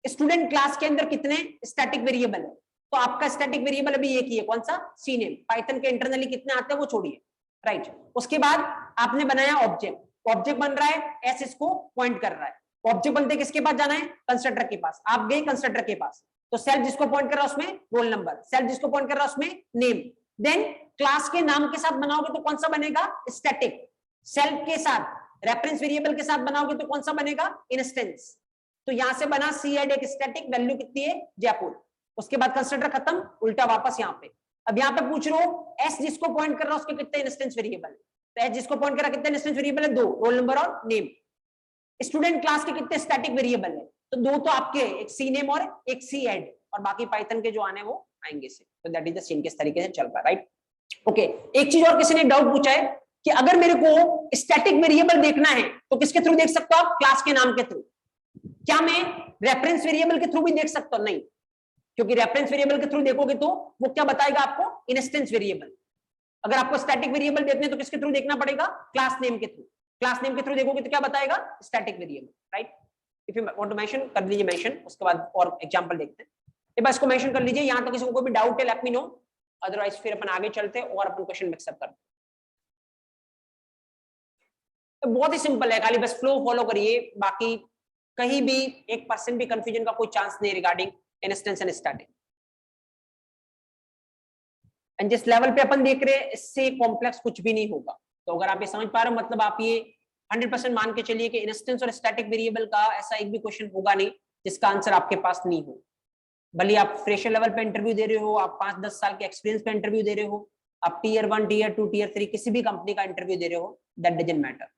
स्टूडेंट क्लास के अंदर कितने स्टैटिक वेरिएबल है, तो आपका स्टैटिक वेरिएबल अभी एक ही है, कौन सा, सी नेम। पाइथन के इंटरनली कितने आते हैं वो छोड़िए, राइट। उसके बाद आपने बनाया ऑब्जेक्ट, ऑब्जेक्ट बन रहा है, एस इसको पॉइंट कर रहा है। ऑब्जेक्ट बनते किसके पास जाना है, कंस्ट्रक्टर के पास। आप गए कंस्ट्रक्टर के पास, तो सेल्फ जिसको पॉइंट कर रहा है उसमें रोल नंबर, सेल्फ जिसको पॉइंट कर रहा है उसमें नेम। देन क्लास के नाम के साथ बनाओगे तो कौन सा बनेगा, स्टैटिक। सेल्फ के साथ रेफरेंस वेरिएबल के साथ बनाओगे तो कौन सा बनेगा, इंस्टेंस। तो यहां से बना सी एड एक स्टैटिक, वैल्यू कितनी है, जयपुर। उसके बाद कंस्ट्रक्टर खत्म, उल्टा वापस यहाँ पे। अब यहाँ पे पूछ रहा हूँ एस जिसको पॉइंट कर रहा है उसके कितने इंस्टेंस वेरिएबल है, तो एस जिसको पॉइंट कर रहा है कितने इंस्टेंस वेरिएबल है, 2, रोल नंबर और नेम। स्टूडेंट क्लास के कितने स्टैटिक वेरिएबल है, तो 2 तो आपके, एक सी नेम और एक सी एड, और बाकी पाइथन के जो आने वो आएंगे से। तो दैट इज द सीन, किस तरीके से चल रहा है, राइट। ओके, एक चीज और किसी ने डाउट पूछा है कि अगर मेरे को स्टैटिक वेरिएबल देखना है तो किसके थ्रू देख सकते हो आप, क्लास के नाम के थ्रू। क्या मैं रेफरेंस वेरिएबल के थ्रू भी देख सकता हूं, नहीं, क्योंकि रेफरेंस वेरिएबल के थ्रू देखोगे तो वो क्या बताएगा आपको, इंस्टेंस वेरिएबल। अगर आपको स्टैटिक वेरिएबल देखने तो किसके थ्रू देखना पड़ेगा, क्लास नेम के थ्रू। क्लास नेम के थ्रू देखोगे तो क्या बताएगा, static variable, right. If you want to mention कर लीजिए मेंशन, उसके बाद और एग्जांपल देखते हैं। एक बार इसको मेंशन कर लीजिए। यहां तक किसी को कोई भी डाउट है लेट मी नो, अदरवाइज फिर अपन आगे चलते हैं और अपन क्वेश्चन मिक्सअप करते हैं। तो बहुत ही सिंपल है, खाली बस फ्लो फॉलो करिए, बाकी कहीं भी 1% भी कंफ्यूजन का कोई चांस नहीं regarding instance and static. And जिस लेवल पे अपन देख रहे हैं इससे कॉम्प्लेक्स कुछ भी नहीं होगा। तो अगर आप ये समझ पा रहे हो, मतलब आप ये 100% मान के चलिए कि इंस्टेंस और स्टैटिक वेरिएबल का ऐसा एक भी क्वेश्चन होगा नहीं जिसका आंसर आपके पास नहीं हो। भले आप फ्रेशर लेवल पे इंटरव्यू दे रहे हो, आप 5-10 साल के एक्सपीरियंस पे इंटरव्यू दे रहे हो, आप टीयर 1, टीयर 2, टीयर 3 किसी भी कंपनी का इंटरव्यू दे रहे हो, दैट डजंट मैटर।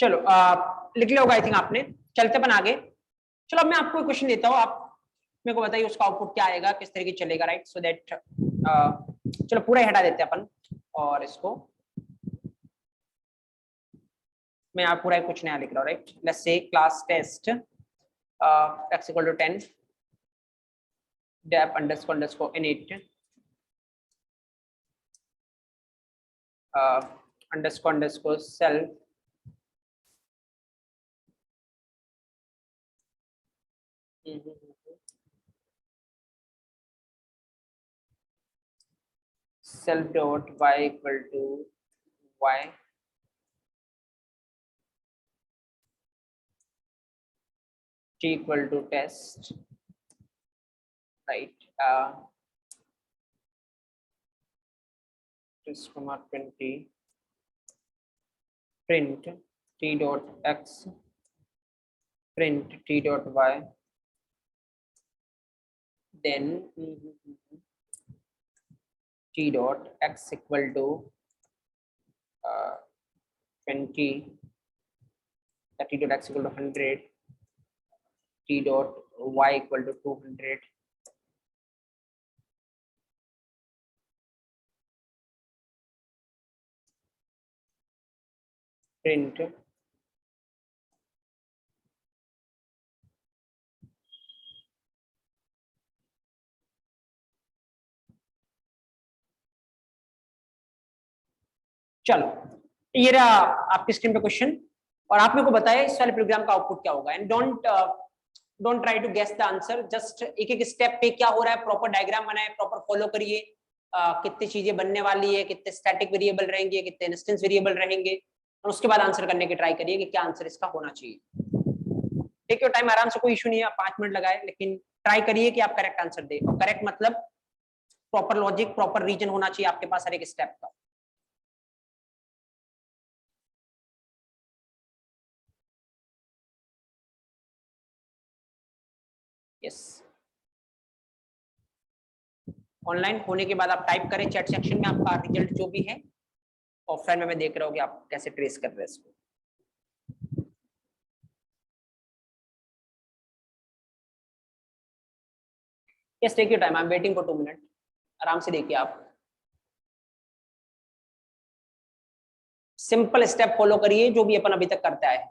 चलो लिख लिया होगा आई थिंक आपने। चलते अपन आगे। चलो अब मैं आपको एक क्वेश्चन देता हूँ, आप मेरे को बताइए उसका आउटपुट क्या आएगा, किस तरीके चलेगा, राइट? सो दैट चलो पूरा ही हटा देते हैं अपन और इसको मैं आप पूरा कुछ नया लिख रहा हूँ, right? Let's say class test x equal to 10 dep underscore init underscore self self dot y equal to y t equal to test, right? Test comma 20 print t dot x print t dot y, then t dot x equal to 20, t dot x equal to 100, t dot y equal to 200, print चलो ये रहा आपकी screen पे question और आप मेरे को बताएं इस वाले प्रोग्राम का आउटपुट क्या होगा। And don't try to guess the answer, just एक एक स्टेप पे क्या हो रहा है प्रॉपर डायग्राम बनाए, प्रॉपर फॉलो करिए। कितनी चीजें बनने वाली है, कितने स्टैटिक वेरिएबल रहेंगे, कितने इंस्टेंस वेरिएबल रहेंगे, और उसके बाद आंसर करने की ट्राई करिए कि क्या आंसर इसका होना चाहिए। टेक योर टाइम, आराम से, कोई इशू नहीं है, 5 मिनट लगाए, लेकिन ट्राई करिए कि आप करेक्ट आंसर दे। और करेक्ट मतलब प्रॉपर लॉजिक, प्रॉपर रीजन होना चाहिए आपके पास हर एक स्टेप का। यस, ऑनलाइन होने के बाद आप टाइप करें चैट सेक्शन में आपका रिजल्ट जो भी है। ऑफलाइन में मैं देख रहा हूँ कि आप कैसे ट्रेस कर रहे हैं इसको। Yes, take your time, I am waiting for 2 minute. आराम से देखिए आप, सिंपल स्टेप फॉलो करिए जो भी अपन अभी तक करते आए।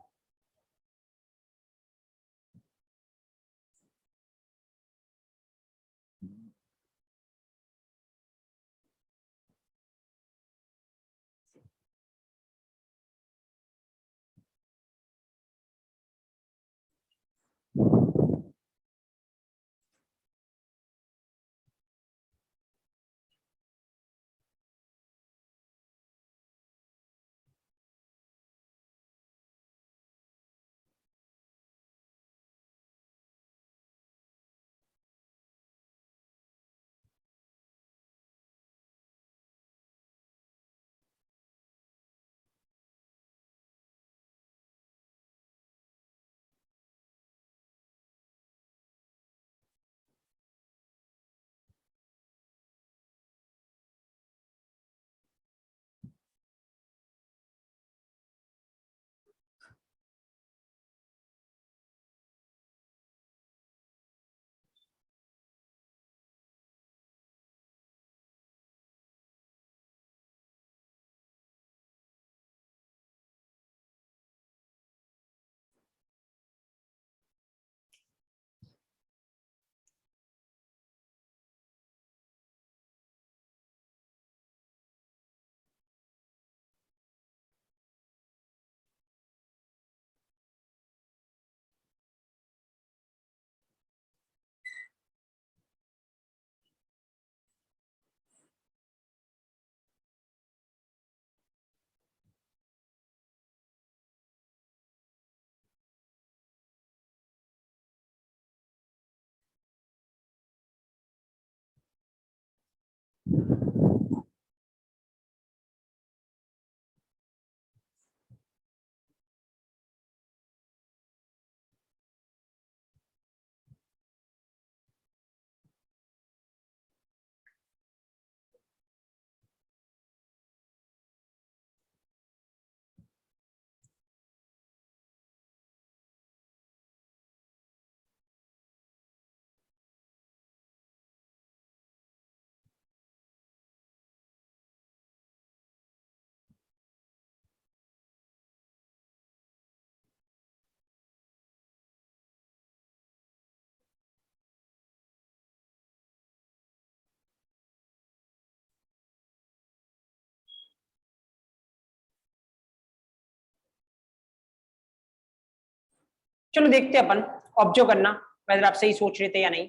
चलो देखते हैं अपन ऑब्जर्व करना वैसे आप सही सोच रहे थे या नहीं।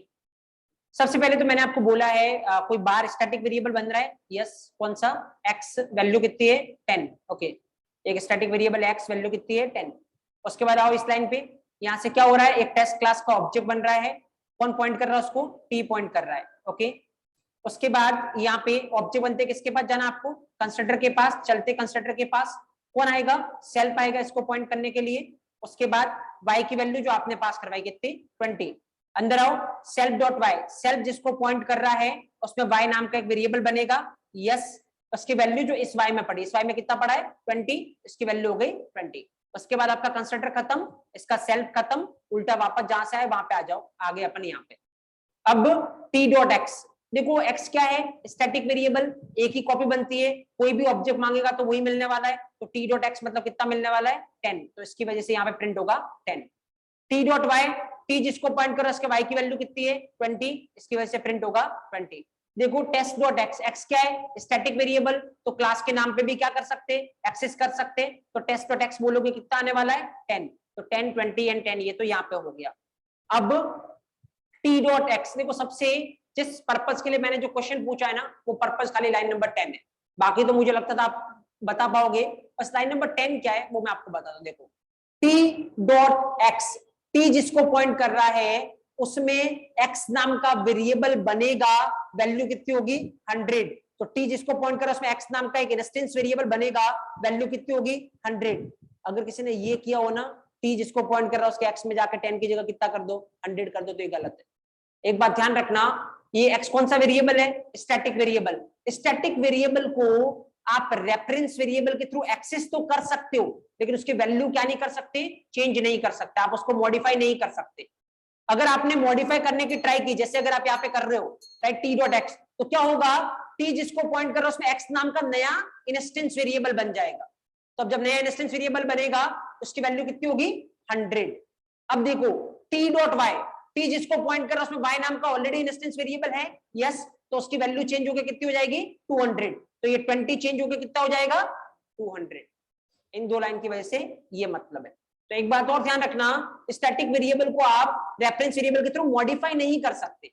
सबसे पहले तो मैंने आपको बोला है कोई बार स्टैटिक वेरिएबल बन रहा है। यस, कौन सा? x वैल्यू कितनी है 10। ओके, एक स्टैटिक वेरिएबल x वैल्यू कितनी है 10। उसके बाद आओ इस लाइन पे, यहाँ से क्या हो रहा है, एक टेस्ट क्लास का ऑब्जेक्ट बन रहा है। कौन पॉइंट कर रहा है उसको? t पॉइंट कर रहा है। ओके, उसके बाद यहाँ पे ऑब्जेक्ट बनते किसके पास जाना आपको? कंस्ट्रक्टर के पास। चलते कंस्ट्रक्टर के पास, कौन आएगा? सेल्फ आएगा इसको पॉइंट करने के लिए। उसके बाद y की वैल्यू जो आपने पास करवाई कितनी? 20। अंदर आओ, सेल्फ डॉट वाई, सेल्फ जिसको पॉइंट कर रहा है उसमें y नाम का एक वेरिएबल बनेगा। यस, उसकी वैल्यू जो इस y में पड़ी, इस y में कितना पड़ा है? 20, इसकी वैल्यू हो गई 20। उसके बाद आपका कंस्ट्रक्टर खत्म, इसका सेल्फ खत्म, उल्टा वापस जहां से आए वहां पे आ जाओ। आगे अपन यहाँ पे अब t डॉट एक्स, देखो x क्या है? स्टैटिक वेरिएबल, एक ही कॉपी बनती है, कोई भी ऑब्जेक्ट मांगेगा तो वही मिलने वाला है। तो t डॉट एक्स मतलब कितना मिलने वाला है? 10, तो इसकी वजह से यहाँ पे प्रिंट होगा 10। t डॉट वाई, t जिसको पॉइंट करो उसके y की वैल्यू कितनी है? 20, इसकी वजह से प्रिंट होगा 20। देखो टेस्ट डॉट एक्स, एक्स क्या है? स्टैटिक वेरिएबल, तो क्लास के नाम पे भी क्या कर सकते? एक्सेस कर सकते। तो टेस्ट डॉट एक्स बोलोगे कितना आने वाला है? 10। तो 10, 20 एंड 10, ये तो यहाँ पे हो गया। अब t डॉट एक्स, देखो सबसे जिस पर्पस के लिए मैंने जो क्वेश्चन पूछा है ना, वो पर्पस खाली लाइन नंबर 10 है। बाकी तो मुझे लगता था आप बता पाओगे, बस लाइन नंबर 10 क्या है वो मैं आपको बता दूं। देखो t डॉट एक्स, t जिसको पॉइंट कर रहा है उसमें x नाम का वेरिएबल बनेगा, वैल्यू कितनी होगी? 100। तो t जिसको पॉइंट कर रहा है उसमें x नाम का एक इंस्टेंस वेरिएबल बनेगा, वैल्यू कितनी होगी? 100। अगर किसी ने ये किया हो ना, t जिसको पॉइंट कर रहा है उसके x में जाकर 10 की जगह कितना कर दो? 100 कर दो, तो ये गलत है। एक बात ध्यान रखना, ये x कौन सा वेरिएबल है? Static variable. स्टैटिक वेरिएबल को आप रेफरेंस वेरिएबल के थ्रू एक्सेस तो कर सकते हो, लेकिन उसकी वैल्यू क्या नहीं कर सकते? चेंज नहीं कर सकते, आप उसको मॉडिफाई नहीं कर सकते। अगर आपने मॉडिफाई करने की ट्राई की, जैसे अगर आप यहाँ पे कर रहे हो राइट t डॉट एक्स, तो क्या होगा? t जिसको पॉइंट कर रहा है उसमें x नाम का नया इंस्टेंस वेरिएबल बन जाएगा। तो अब जब नया इंस्टेंस वेरिएबल बनेगा उसकी वैल्यू कितनी होगी? 100। अब देखो t डॉट वाई, t जिसको पॉइंट कर रहा है उसमें y नाम का ऑलरेडी इंस्टेंस वेरिएबल है। यस, तो उसकी वैल्यू चेंज होकर कितनी हो जाएगी? 200। तो ये 20 चेंज होकर कितना हो जाएगा? 200। इन दो लाइन की वजह से ये मतलब है। तो एक बात और ध्यान रखना, स्टैटिक वेरिएबल को आप रेफरेंस वेरिएबल के थ्रू मॉडिफाई नहीं कर सकते।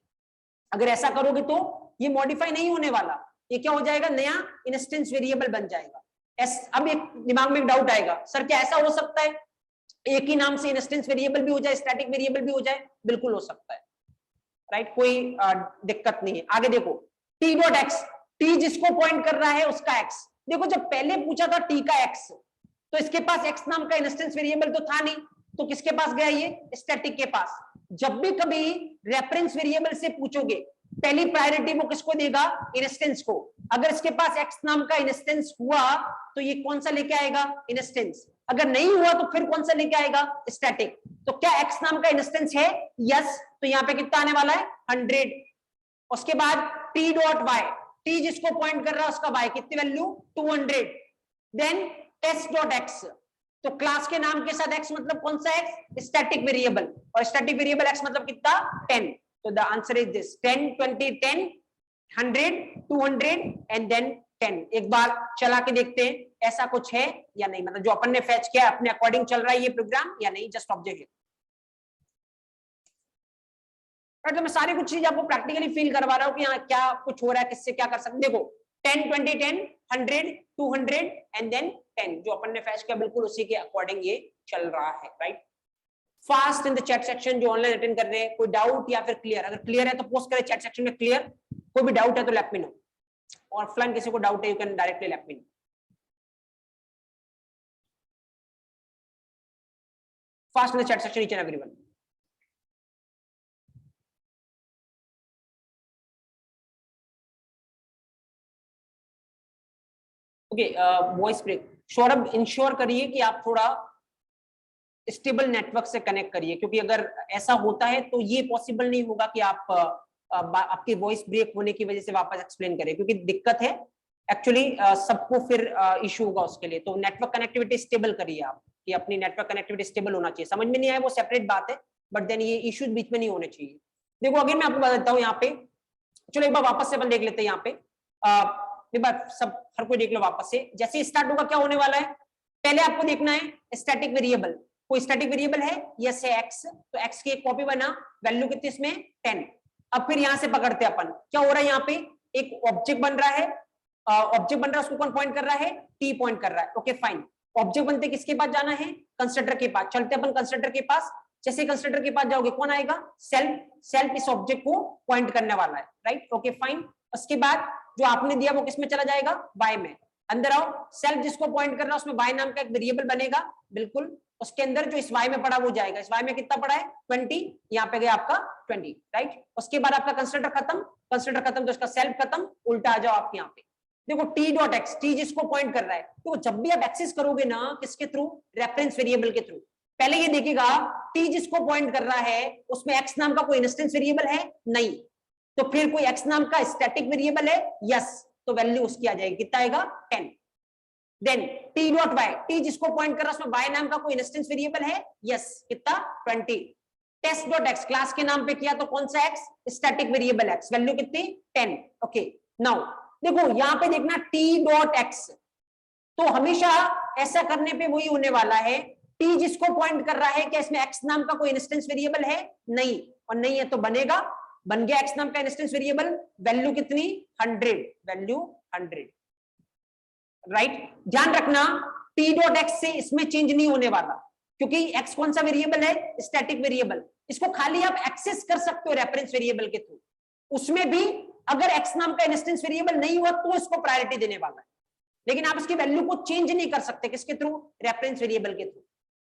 अगर ऐसा करोगे तो ये मॉडिफाई नहीं होने वाला, ये क्या हो जाएगा? नया इंस्टेंस वेरिएबल बन जाएगा। अब एक दिमाग में डाउट आएगा, सर क्या ऐसा हो सकता है एक ही नाम से इंस्टेंस वेरिएबल भी हो जाए, स्टैटिक वेरिएबल भी हो जाए? बिल्कुल हो सकता है, राइट, कोई दिक्कत नहीं है। आगे देखो t डॉट एक्स, t जिसको पॉइंट कर रहा है उसका x। देखो जब पहले पूछा था t का x, तो इसके पास x नाम का इंस्टेंस वेरिएबल तो था नहीं, तो किसके पास गया? ये स्टैटिक के पास। जब भी कभी रेफरेंस वेरिएबल से पूछोगे, पहली प्रायोरिटी वो किसको देगा? इंस्टेंस को। अगर इसके पास x नाम का इंस्टेंस हुआ तो ये कौन सा लेके आएगा? इंस्टेंस। अगर नहीं हुआ तो फिर कौन सा लेके आएगा? स्टैटिक। तो क्या x नाम का इंस्टेंस है? यस, तो यहाँ पे कितना आने वाला है? 100। उसके बाद t डॉट वाई, t जिसको पॉइंट कर रहा है उसका y कितनी value? 200। Then test dot x, तो क्लास के नाम के साथ x मतलब कौन सा x? स्टैटिक वेरिएबल, और स्टैटिक वेरिएबल x मतलब कितना? 10। तो the answer is this 10, 20, 10, 100, 200 and then 10। एक बार चला के देखते हैं ऐसा कुछ है या नहीं, मतलब जो अपन ने फैच किया अपने अकॉर्डिंग चल रहा है ये प्रोग्राम या नहीं। Just observe. तो मैं सारी कुछ चीज आपको प्रैक्टिकली फील करवा रहा हूँ कि यहाँ क्या कुछ हो रहा है, किससे क्या कर सकते। देखो 10, 20, 10, 100, 200 एंड देन 10, जो अपन ने फैच किया बिल्कुल उसी के अकॉर्डिंग ये चल रहा है, right. Fast in the chat section जो ऑनलाइन अटेंड कर रहे हैं, कोई डाउट या फिर क्लियर? अगर क्लियर है तो पोस्ट करें चैट सेक्शन में क्लियर, कोई भी डाउट है तो लेट मी नो। ऑफलाइन किसी को डाउट है you can directly let me know. Fast in the chat section each and everyone. Okay, voice break. Saurabh ensure करिए कि आप थोड़ा स्टेबल नेटवर्क से कनेक्ट करिए, क्योंकि अगर ऐसा होता है तो ये पॉसिबल नहीं होगा कि आप आपकी वॉइस ब्रेक होने की वजह से वापस एक्सप्लेन करें, क्योंकि दिक्कत है एक्चुअली सबको फिर इशू होगा उसके लिए। तो नेटवर्क कनेक्टिविटी स्टेबल करिए आप, कि अपनी नेटवर्क कनेक्टिविटी स्टेबल होना चाहिए। समझ में नहीं आया वो सेपरेट बात है, बट देन ये इश्यूज बीच में नहीं होने चाहिए। देखो अगेन मैं आपको बता देता हूँ यहाँ पे, चलो एक बार वापस से अपन देख लेते हैं यहाँ पे। एक बार सब हर कोई देख लो वापस से। जैसे स्टार्ट होगा क्या होने वाला है, पहले आपको देखना है स्टैटिक वेरिएबल। कोई स्टैटिक वेरिएबल है, यस है x, तो x की एक कॉपी बना, वैल्यू कितनी इसमें 10। अब फिर यहां से पकड़ते अपन, क्या हो रहा है यहाँ पे, एक ऑब्जेक्ट बन रहा है, ऑब्जेक्ट बन रहा है, उसको कौन पॉइंट कर रहा है, t पॉइंट कर रहा है। ओके फाइन, ऑब्जेक्ट बनते किसके पास जाना है, कंस्ट्रक्टर के पास, चलते अपन कंस्ट्रक्टर के पास। जैसे कंस्ट्रक्टर के पास जाओगे कौन आएगा, सेल्फ, सेल्फ इस ऑब्जेक्ट को पॉइंट करने वाला है, राइट। ओके फाइन, उसके बाद जो आपने दिया वो किसमें चला जाएगा, y में। अंदर आओ, सेल्फ जिसको पॉइंट कर रहा है उसमें y नाम का एक वेरिएबल बनेगा, बिल्कुल, उसके अंदर जो इस y में पड़ा वो जाएगा। इस y में कितना पड़ा है 20, यहाँ पे गया आपका 20, राइट। उसके बाद आपका कंस्ट्रक्टर खत्म, कंस्ट्रक्टर खत्म तो इसका सेल्फ खत्म, उल्टा आ जाओ आप यहाँ पे। देखो t डॉट एक्स, टी जिसको पॉइंट कर रहा है, तो जब भी आप एक्सेस करोगे ना, किसके थ्रू, रेफरेंस वेरिएबल के थ्रू, पहले ये देखिएगा t जिसको पॉइंट कर रहा है उसमें x नाम का कोई इंस्टेंस वेरिएबल है नहीं, तो फिर कोई x नाम का स्टैटिक वेरिएबल है, यस, तो वैल्यू उसकी आ जाएगी, कितना आएगा 10। Then t dot y, t जिसको पॉइंट कर रहा है उसमें y नाम का कोई इंस्टेंस वेरिएबल है, यस, कितना 20। टेस्ट डॉट एक्स, क्लास के नाम पे किया तो कौन सा x, static variable x, value कितनी 10। ओके नाउ देखो यहां पे देखना t डॉट एक्स, तो हमेशा ऐसा करने पे वही होने वाला है, t जिसको पॉइंट कर रहा है क्या इसमें x नाम का कोई इंस्टेंस वेरिएबल है नहीं, और नहीं है तो बनेगा, बन गया x नाम का इंस्टेंस वेरिएबल, वैल्यू कितनी 100, वैल्यू 100, राइट। ध्यान रखना t डॉट एक्स से इसमें चेंज नहीं होने वाला, क्योंकि x कौन सा वेरिएबल है, स्टैटिक वेरिएबल, इसको खाली आप एक्सेस कर सकते हो रेफरेंस वेरिएबल के थ्रू, उसमें भी अगर x नाम का इंस्टेंस वेरिएबल नहीं हुआ तो इसको प्रायोरिटी देने वाला है, लेकिन आप इसकी वैल्यू को चेंज नहीं कर सकते, किसके थ्रू, रेफरेंस वेरिएबल के थ्रू,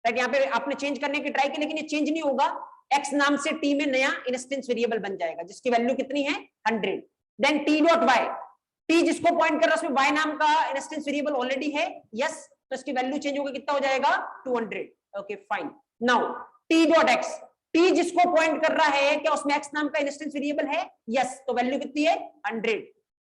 राइट। यहाँ पे आपने चेंज करने की ट्राई की लेकिन ये चेंज नहीं होगा, x नाम से t में नया इंस्टेंस वेरिएबल बन जाएगा जिसकी वैल्यू कितनी है 100। Then t dot y, t जिसको पॉइंट कर रहा है उसमें y नाम का इंस्टेंस वेरिएबल ऑलरेडी है, यस, तो इसकी वैल्यू चेंज होगी, कितना हो जाएगा 200। Okay fine, now t dot x, t जिसको पॉइंट कर रहा है क्या उसमें x नाम का इंस्टेंस वेरिएबल है, यस, तो वैल्यू कितनी है 100।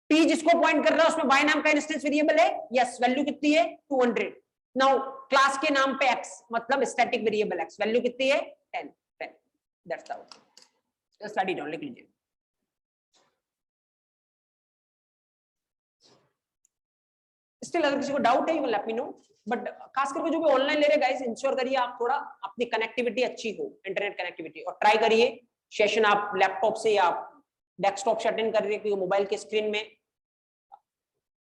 t जिसको पॉइंट कर रहा है उसमें y नाम का इंस्टेंस वेरिएबल है, यस, वैल्यू कितनी है 200। नाउ क्लास के नाम पे x मतलब स्टैटिक वेरिएबल x, वैल्यू कितनी है 10, 10, दैट्स द स्टडी डाउन, लिख लीजिए। स्टिल अगर किसी को डाउट है you will let me no, but खास करके जो भी ऑनलाइन ले रहे गाइस, इंश्योर करिए आप थोड़ा अपनी कनेक्टिविटी अच्छी हो, इंटरनेट कनेक्टिविटी, और ट्राई करिए सेशन आप लैपटॉप से या डेस्कटॉप से अटेंड कर रहे हैं, क्योंकि मोबाइल के स्क्रीन में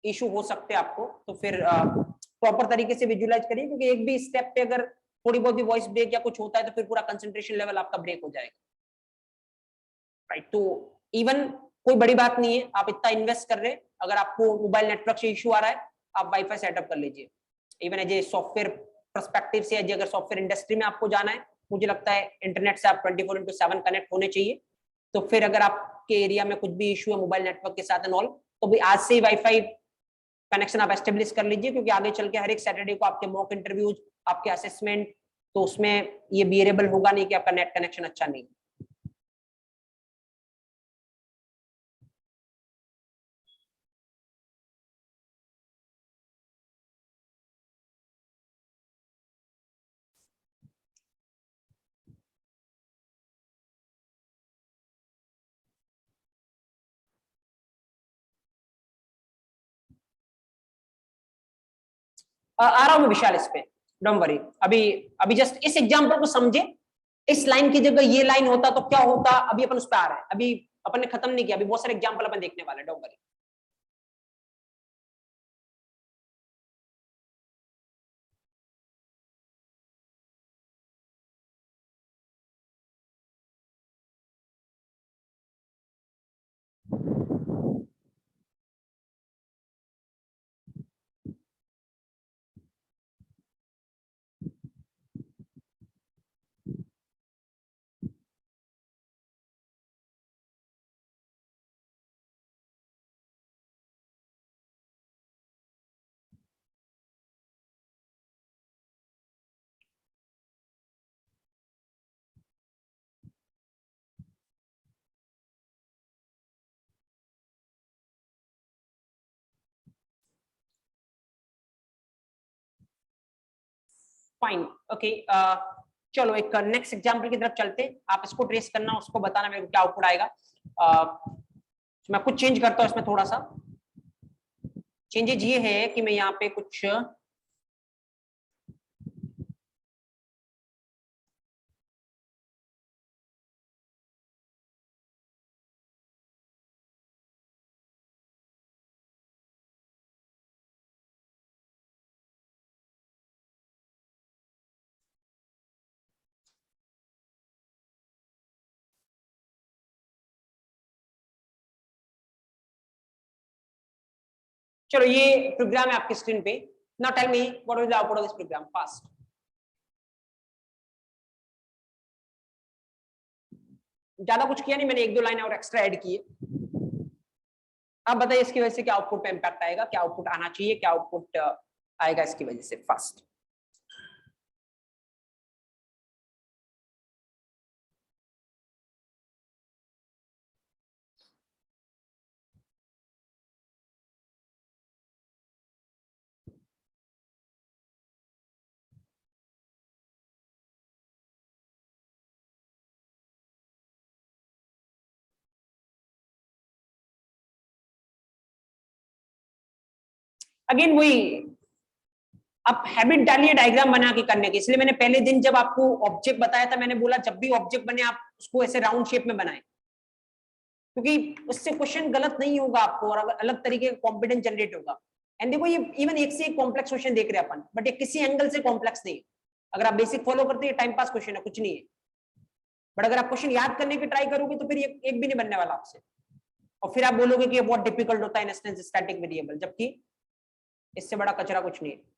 इशू हो सकते हैं आपको, तो फिर प्रॉपर तरीके से विजुअलाइज करिए, क्योंकि एक भी स्टेप पे अगर थोड़ी बहुत भी वॉइस ब्रेक या कुछ होता है तो फिर पूरा कंसंट्रेशन लेवल आपका ब्रेक हो जाएगा, राइट। तो इवन कोई बड़ी बात नहीं है, आप इतना इन्वेस्ट कर रहे हैं, अगर आपको मोबाइल नेटवर्क से इशू आ रहा है आप वाईफाई सेटअप कर लीजिए। Even as a software perspective से, अगर सॉफ्टवेयर इंडस्ट्री में आपको जाना है, मुझे लगता है इंटरनेट से आप 24/7 कनेक्ट होने चाहिए, तो फिर अगर आपके एरिया में कुछ भी इशू है मोबाइल नेटवर्क के साथ एंड ऑल, तो भी आज से ही वाईफाई कनेक्शन आप एस्टेब्लिश कर लीजिए, क्योंकि आगे चल के हर एक सैटरडे को आपके मॉक इंटरव्यूज, आपके असेसमेंट, तो उसमें ये बियरेबल होगा नहीं कि आपका नेट कनेक्शन अच्छा नहीं। आ रहा हूं मैं विशाल इस पे, डोंट वरी। अभी अभी जस्ट इस एग्जांपल को समझे, इस लाइन की जगह ये लाइन होता तो क्या होता, अभी अपन उस पर आ रहे हैं, अभी अपन ने खत्म नहीं किया, अभी बहुत सारे एग्जांपल अपन देखने वाले, डोंट वरी। फाइन, ओके, चलो एक नेक्स्ट एग्जांपल की तरफ चलते हैं, आप इसको ट्रेस करना, उसको बताना मेरे को क्या आउटपुट आएगा। मैं कुछ चेंज करता हूं इसमें, थोड़ा सा चेंजेज ये है कि मैं यहाँ पे कुछ चलो ये प्रोग्राम है आपकी स्क्रीन पे। Now tell me what is the output of this program fast. ज्यादा कुछ किया नहीं मैंने, एक दो लाइन और एक्स्ट्रा ऐड की है। आप बताइए इसकी वजह से क्या आउटपुट पे इंपैक्ट आएगा, क्या आउटपुट आना चाहिए, क्या आउटपुट आएगा इसकी वजह से फास्ट। अगेन वही, आप हैबिट डालिए डायग्राम बना के करने की। इसलिए मैंने पहले दिन जब आपको ऑब्जेक्ट बताया था, मैंने बोला जब भी ऑब्जेक्ट बने आप उसको ऐसे राउंड शेप में बनाएं, क्योंकि उससे क्वेश्चन गलत नहीं होगा आपको और अलग तरीके का कॉन्फिडेंस जनरेट होगा। एंड देखो ये इवन एक से एक कॉम्प्लेक्स क्वेश्चन देख रहे हैं अपन, बट ये किसी एंगल से कॉम्प्लेक्स नहीं है। अगर आप बेसिक फॉलो करते हैं टाइम पास क्वेश्चन है, कुछ नहीं है। बट अगर आप क्वेश्चन याद करने की ट्राई करोगे तो फिर ये एक भी नहीं बनने वाला आपसे, और फिर आप बोलोगे कि ये बहुत डिफिकल्ट होता है इंस्टेंस स्टैटिक वेरिएबल, जबकि इससे बड़ा कचरा कुछ नहीं है।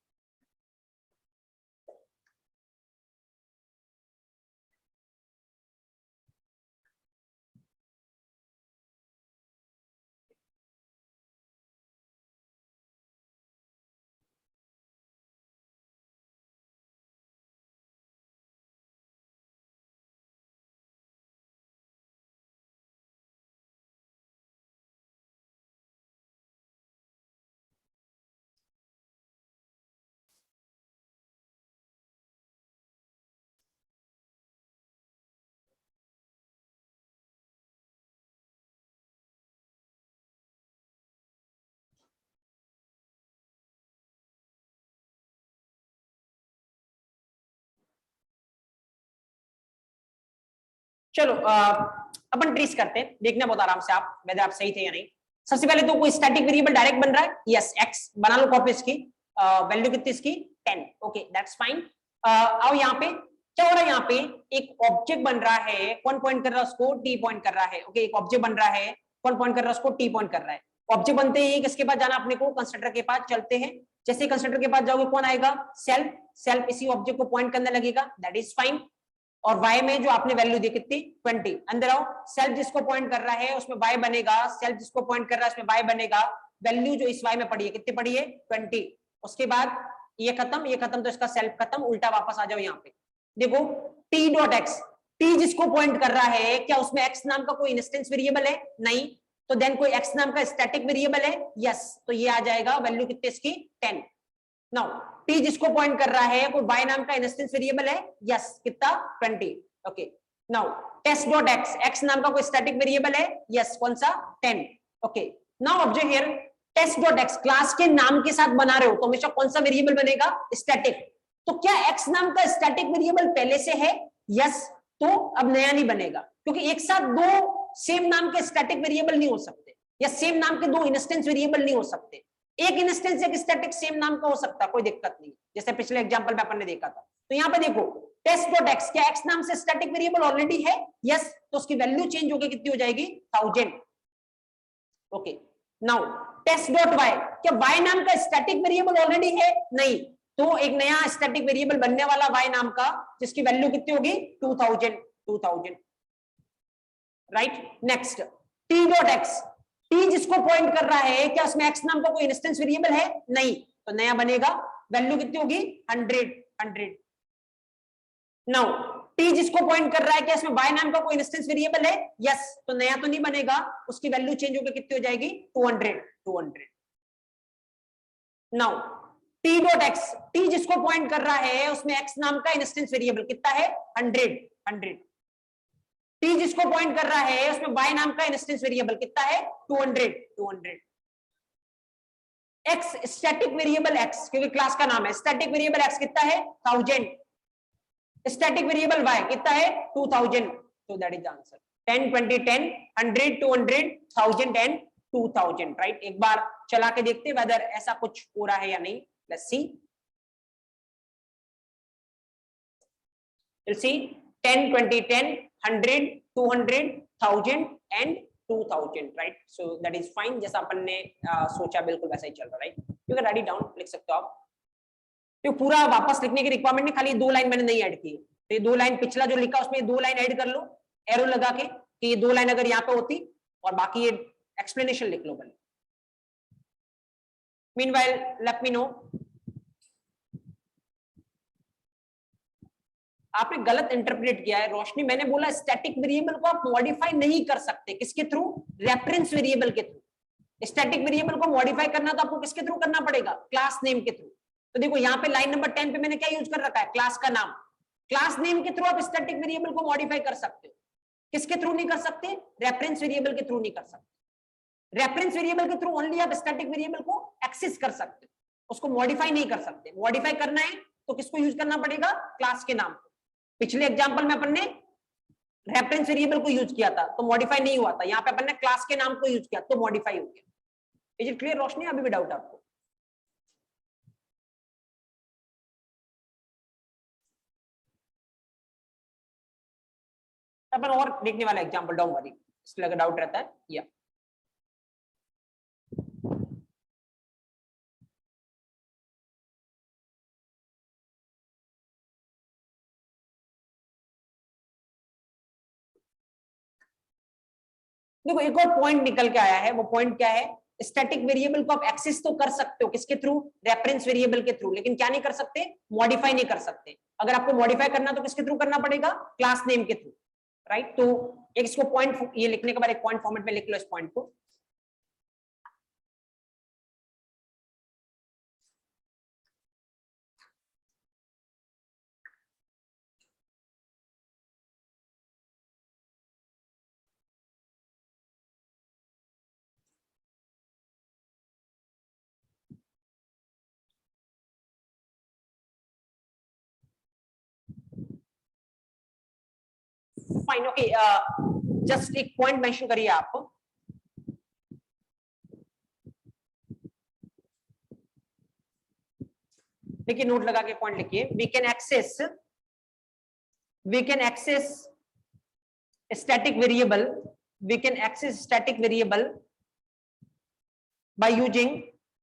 चलो अपन ट्रेस करते हैं, देखना बहुत आराम से आप वैसे आप सही थे या नहीं। सबसे पहले तो कोई स्टैटिक वेरिएबल डायरेक्ट बन रहा है, यस एक्स बना लो कॉपी इसकी, वैल्यू कितनी इसकी 10, ओके दैट्स फाइन। आओ यहाँ पे क्या हो रहा है, यहाँ पे एक ऑब्जेक्ट बन रहा है, कौन पॉइंट कर रहा है उसको, टी पॉइंट कर रहा है, ओके एक ऑब्जेक्ट बन रहा है, कौन पॉइंट कर रहा है उसको, टी पॉइंट कर रहा है। ऑब्जेक्ट बनते ही किसके पास जाना अपने को, कंस्ट्रक्टर के पास चलते हैं। जैसे कंस्ट्रक्टर के पास जाओगे कौन आएगा, सेल्फ, सेल्फ इसी ऑब्जेक्ट को पॉइंट करने लगेगा, दैट इज फाइन। और y में जो आपने वैल्यू दी कितनी 20, अंदर आओ, सेल्फ जिसको पॉइंट कर रहा है उसमें y बनेगा, सेल्फ जिसको पॉइंट कर रहा है उसमें y बनेगा। वैल्यू जो इस y में पड़ी है कितनी पड़ी है 20। उसके बाद ये खत्म तो इसका सेल्फ खत्म, उल्टा वापस आ जाओ यहाँ पे। देखो t डॉट एक्स, t जिसको पॉइंट कर रहा है क्या उसमें x नाम का कोई इंस्टेंस वेरिएबल है, नहीं, तो देन कोई x नाम का स्टैटिक वेरिएबल है, यस, तो ये आ जाएगा वैल्यू कितनी इसकी 10। नाउ t जिसको पॉइंट कर रहा है कोई y नाम का इंस्टेंस वेरिएबल है, यस, कितना 20, okay. Now test dot x, x नाम का कोई स्टैटिक वेरिएबल है, यस, कौन सा 10, okay. Now observe here, test dot x class के नाम के साथ बना रहे हो तो हमेशा कौन सा वेरिएबल बनेगा, स्टैटिक। तो क्या x नाम का स्टैटिक वेरिएबल पहले से है, यस, तो अब नया नहीं बनेगा, क्योंकि एक साथ दो सेम नाम के स्टैटिक वेरिएबल नहीं हो सकते, या सेम नाम के दो इंस्टेंस वेरिएबल नहीं हो सकते। एक इंस्टेंस एक स्टैटिक सेम नाम का हो सकता है, कोई दिक्कत नहीं, जैसे पिछले एग्जांपल में अपन ने देखा था। तो यहाँ पे देखो टेस्ट डॉट एक्स, क्या एक्स नाम से स्टैटिक वेरिएबल ऑलरेडी है, यस, तो उसकी वैल्यू चेंज होकर कितनी हो जाएगी 1000, okay. Now test dot y, क्या वाई नाम का स्टैटिक वेरिएबल ऑलरेडी है, नहीं, तो एक नया स्टैटिक वेरिएबल बनने वाला वाई नाम का, जिसकी वैल्यू कितनी होगी 2000, right. Next T dot x, T जिसको पॉइंट कर रहा है क्या उसमें एक्स नाम का कोई इंस्टेंस वेरिएबल है, नहीं, तो नया बनेगा, वैल्यू कितनी होगी 100। नाउ टी जिसको पॉइंट कर रहा है क्या इसमें y नाम का कोई इंस्टेंस वेरिएबल है, यस, तो नया तो नहीं बनेगा, उसकी वैल्यू चेंज होकर कितनी हो जाएगी 200। Now T dot x, T जिसको पॉइंट कर रहा है उसमें x नाम का इंस्टेंस वेरिएबल कितना है 100। टी जिसको पॉइंट कर रहा है उसमें y नाम का इंस्टेंस वेरिएबल कितना है 200। x स्टैटिक वेरिएबल x, क्योंकि क्लास का नाम है, स्टैटिक वेरिएबल x कितना है 1000, स्टैटिक वेरिएबल y कितना है 2000, तो that is answer 10 20 10 100 200 1000 and 2000, right. एक बार चला के देखते हैं वेदर ऐसा कुछ हो रहा है या नहीं, let's see, will see 10 20 10 100 200 1000 and 2000, right? So that is fine, जैसा अपन ने सोचा बिल्कुल वैसा ही चल रहा है, right? You can write it down, लिख सकते हो आप। तो पूरा वापस लिखने की रिक्वायरमेंट नहीं, खाली 2 लाइन मैंने नहीं ऐड की, तो ये 2 लाइन पिछला जो लिखा उसमें 2 लाइन ऐड कर लो एरो लगा के कि ये 2 लाइन अगर यहाँ पे होती, और बाकी ये एक्सप्लेनेशन लिख लो पहले। मीनवाइल लेट मी नो, आपने गलत इंटरप्रेट किया है रोशनी। मैंने बोला स्टैटिक वेरिएबल को आप मॉडिफाई नहीं कर सकते, किसके थ्रू? रेफरेंस वेरिएबल के थ्रू। स्टैटिक वेरिएबल को मॉडिफाई करना तो आपको किसके थ्रू करना पड़ेगा? क्लास नेम के थ्रू। तो देखो यहाँ पे लाइन नंबर 10 पे मैंने क्या यूज कर रखा है? क्लास का नाम। क्लास नेम के थ्रू आप स्टैटिक वेरिएबल को मॉडिफाई कर सकते हो, किसके थ्रू नहीं कर सकते? रेफरेंस वेरिएबल के थ्रू नहीं कर सकते। रेफरेंस वेरिएबल के थ्रू ओनली आप स्टैटिक वेरिएबल को एक्सेस कर सकते हो, उसको मॉडिफाई नहीं कर सकते। मॉडिफाई करना है तो किसको यूज करना पड़ेगा? क्लास के नाम को। पिछले एग्जांपल में अपन ने रेफरेंस वेरिएबल को यूज किया था तो मॉडिफाई नहीं हुआ था, यहाँ पे अपन ने क्लास के नाम को यूज किया तो मॉडिफाई हो गया। इज इट क्लियर रोशनी? अभी भी डाउट आपको? अपन और देखने वाला एग्जांपल, डोंट वरी, इसलिए अगर डाउट रहता है या देखो एक और पॉइंट निकल के आया है। वो पॉइंट क्या है? स्टैटिक वेरिएबल को आप एक्सेस तो कर सकते हो, किसके थ्रू? रेफरेंस वेरिएबल के थ्रू, लेकिन क्या नहीं कर सकते? मॉडिफाई नहीं कर सकते। अगर आपको मॉडिफाई करना तो किसके थ्रू करना पड़ेगा? क्लास नेम के थ्रू, राइट? तो एक इसको पॉइंट, ये लिखने के बाद एक पॉइंट फॉर्मेट में लिख लो इस पॉइंट को। फाइन, ओके, जस्ट एक पॉइंट मेंशन करिए आप। देखिए नोट लगा के पॉइंट लिखिए। We can access static variable, we can access static variable by using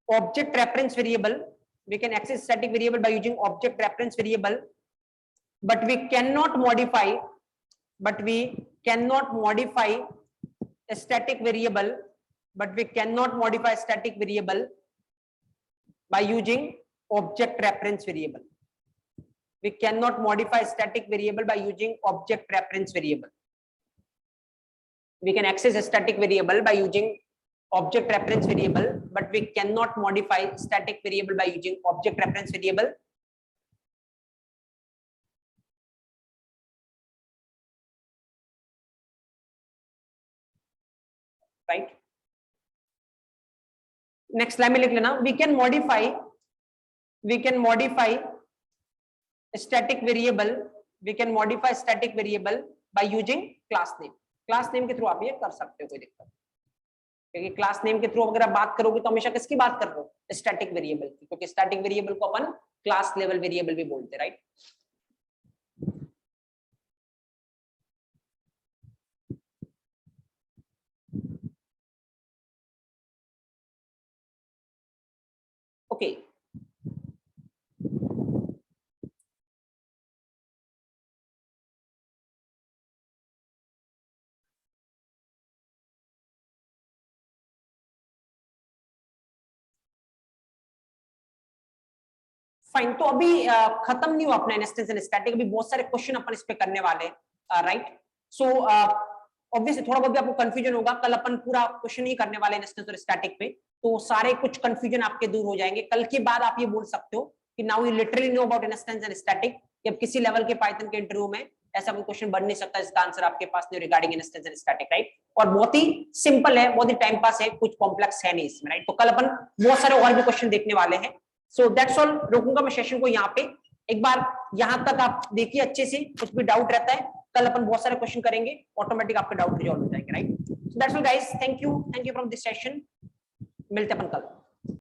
object reference variable. We can access static variable by using object reference variable, but we cannot modify a static variable, by using object reference variable. We cannot modify static variable by using object reference variable. We can access a static variable by using object reference variable, but we cannot modify static variable by using object reference variable. Right? Next line में लिख लेना, we can modify static variable by using class name. Class name के through आप ये कर सकते हो, कोई दिक्कत नहीं। क्योंकि क्लास नेम के थ्रू अगर आप बात करोगे तो हमेशा किसकी बात कर रहे हो? स्टैटिक वेरिएबल की, क्योंकि स्टैटिक वेरिएबल को अपन क्लास लेवल वेरिएबल भी बोलते हैं, राइट? Okay, fine. तो अभी खत्म नहीं हुआ अपना इंस्टेंस एंड स्टैटिक, अभी बहुत सारे क्वेश्चन अपन इस पे करने वाले हैं, राइट? सो ऑब्वियसली थोड़ा बहुत भी आपको कंफ्यूजन होगा, कल अपन पूरा क्वेश्चन ही करने वाले हैं इंस्टेंस और स्टैटिक पे, तो सारे कुछ कंफ्यूजन आपके दूर हो जाएंगे। कल के बाद आप ये बोल सकते हो कि now you literally know about instance and static. जब किसी लेवल के पाइथन के इंटरव्यू में ऐसा कोई क्वेश्चन बन नहीं सकता जिसका आंसर आपके पास नहीं regarding instance and static, right? और बहुत ही सिंपल है, बहुत ही टाइम पास है, कुछ कॉम्प्लेक्स है नहीं इसमें, राइट? तो कल अपन बहुत सारे और भी क्वेश्चन देखने वाले हैं। सो दैट्स ऑल, रोकूंगा मैं सेशन को यहाँ पे। एक बार यहाँ तक आप देखिए अच्छे से, कुछ भी डाउट रहता है कल अपन बहुत सारे क्वेश्चन करेंगे, ऑटोमेटिक आपके डाउट रिजॉल्व हो जाएंगे, right? So that's all guys, thank you from this session. मिलते हैं अपन कल।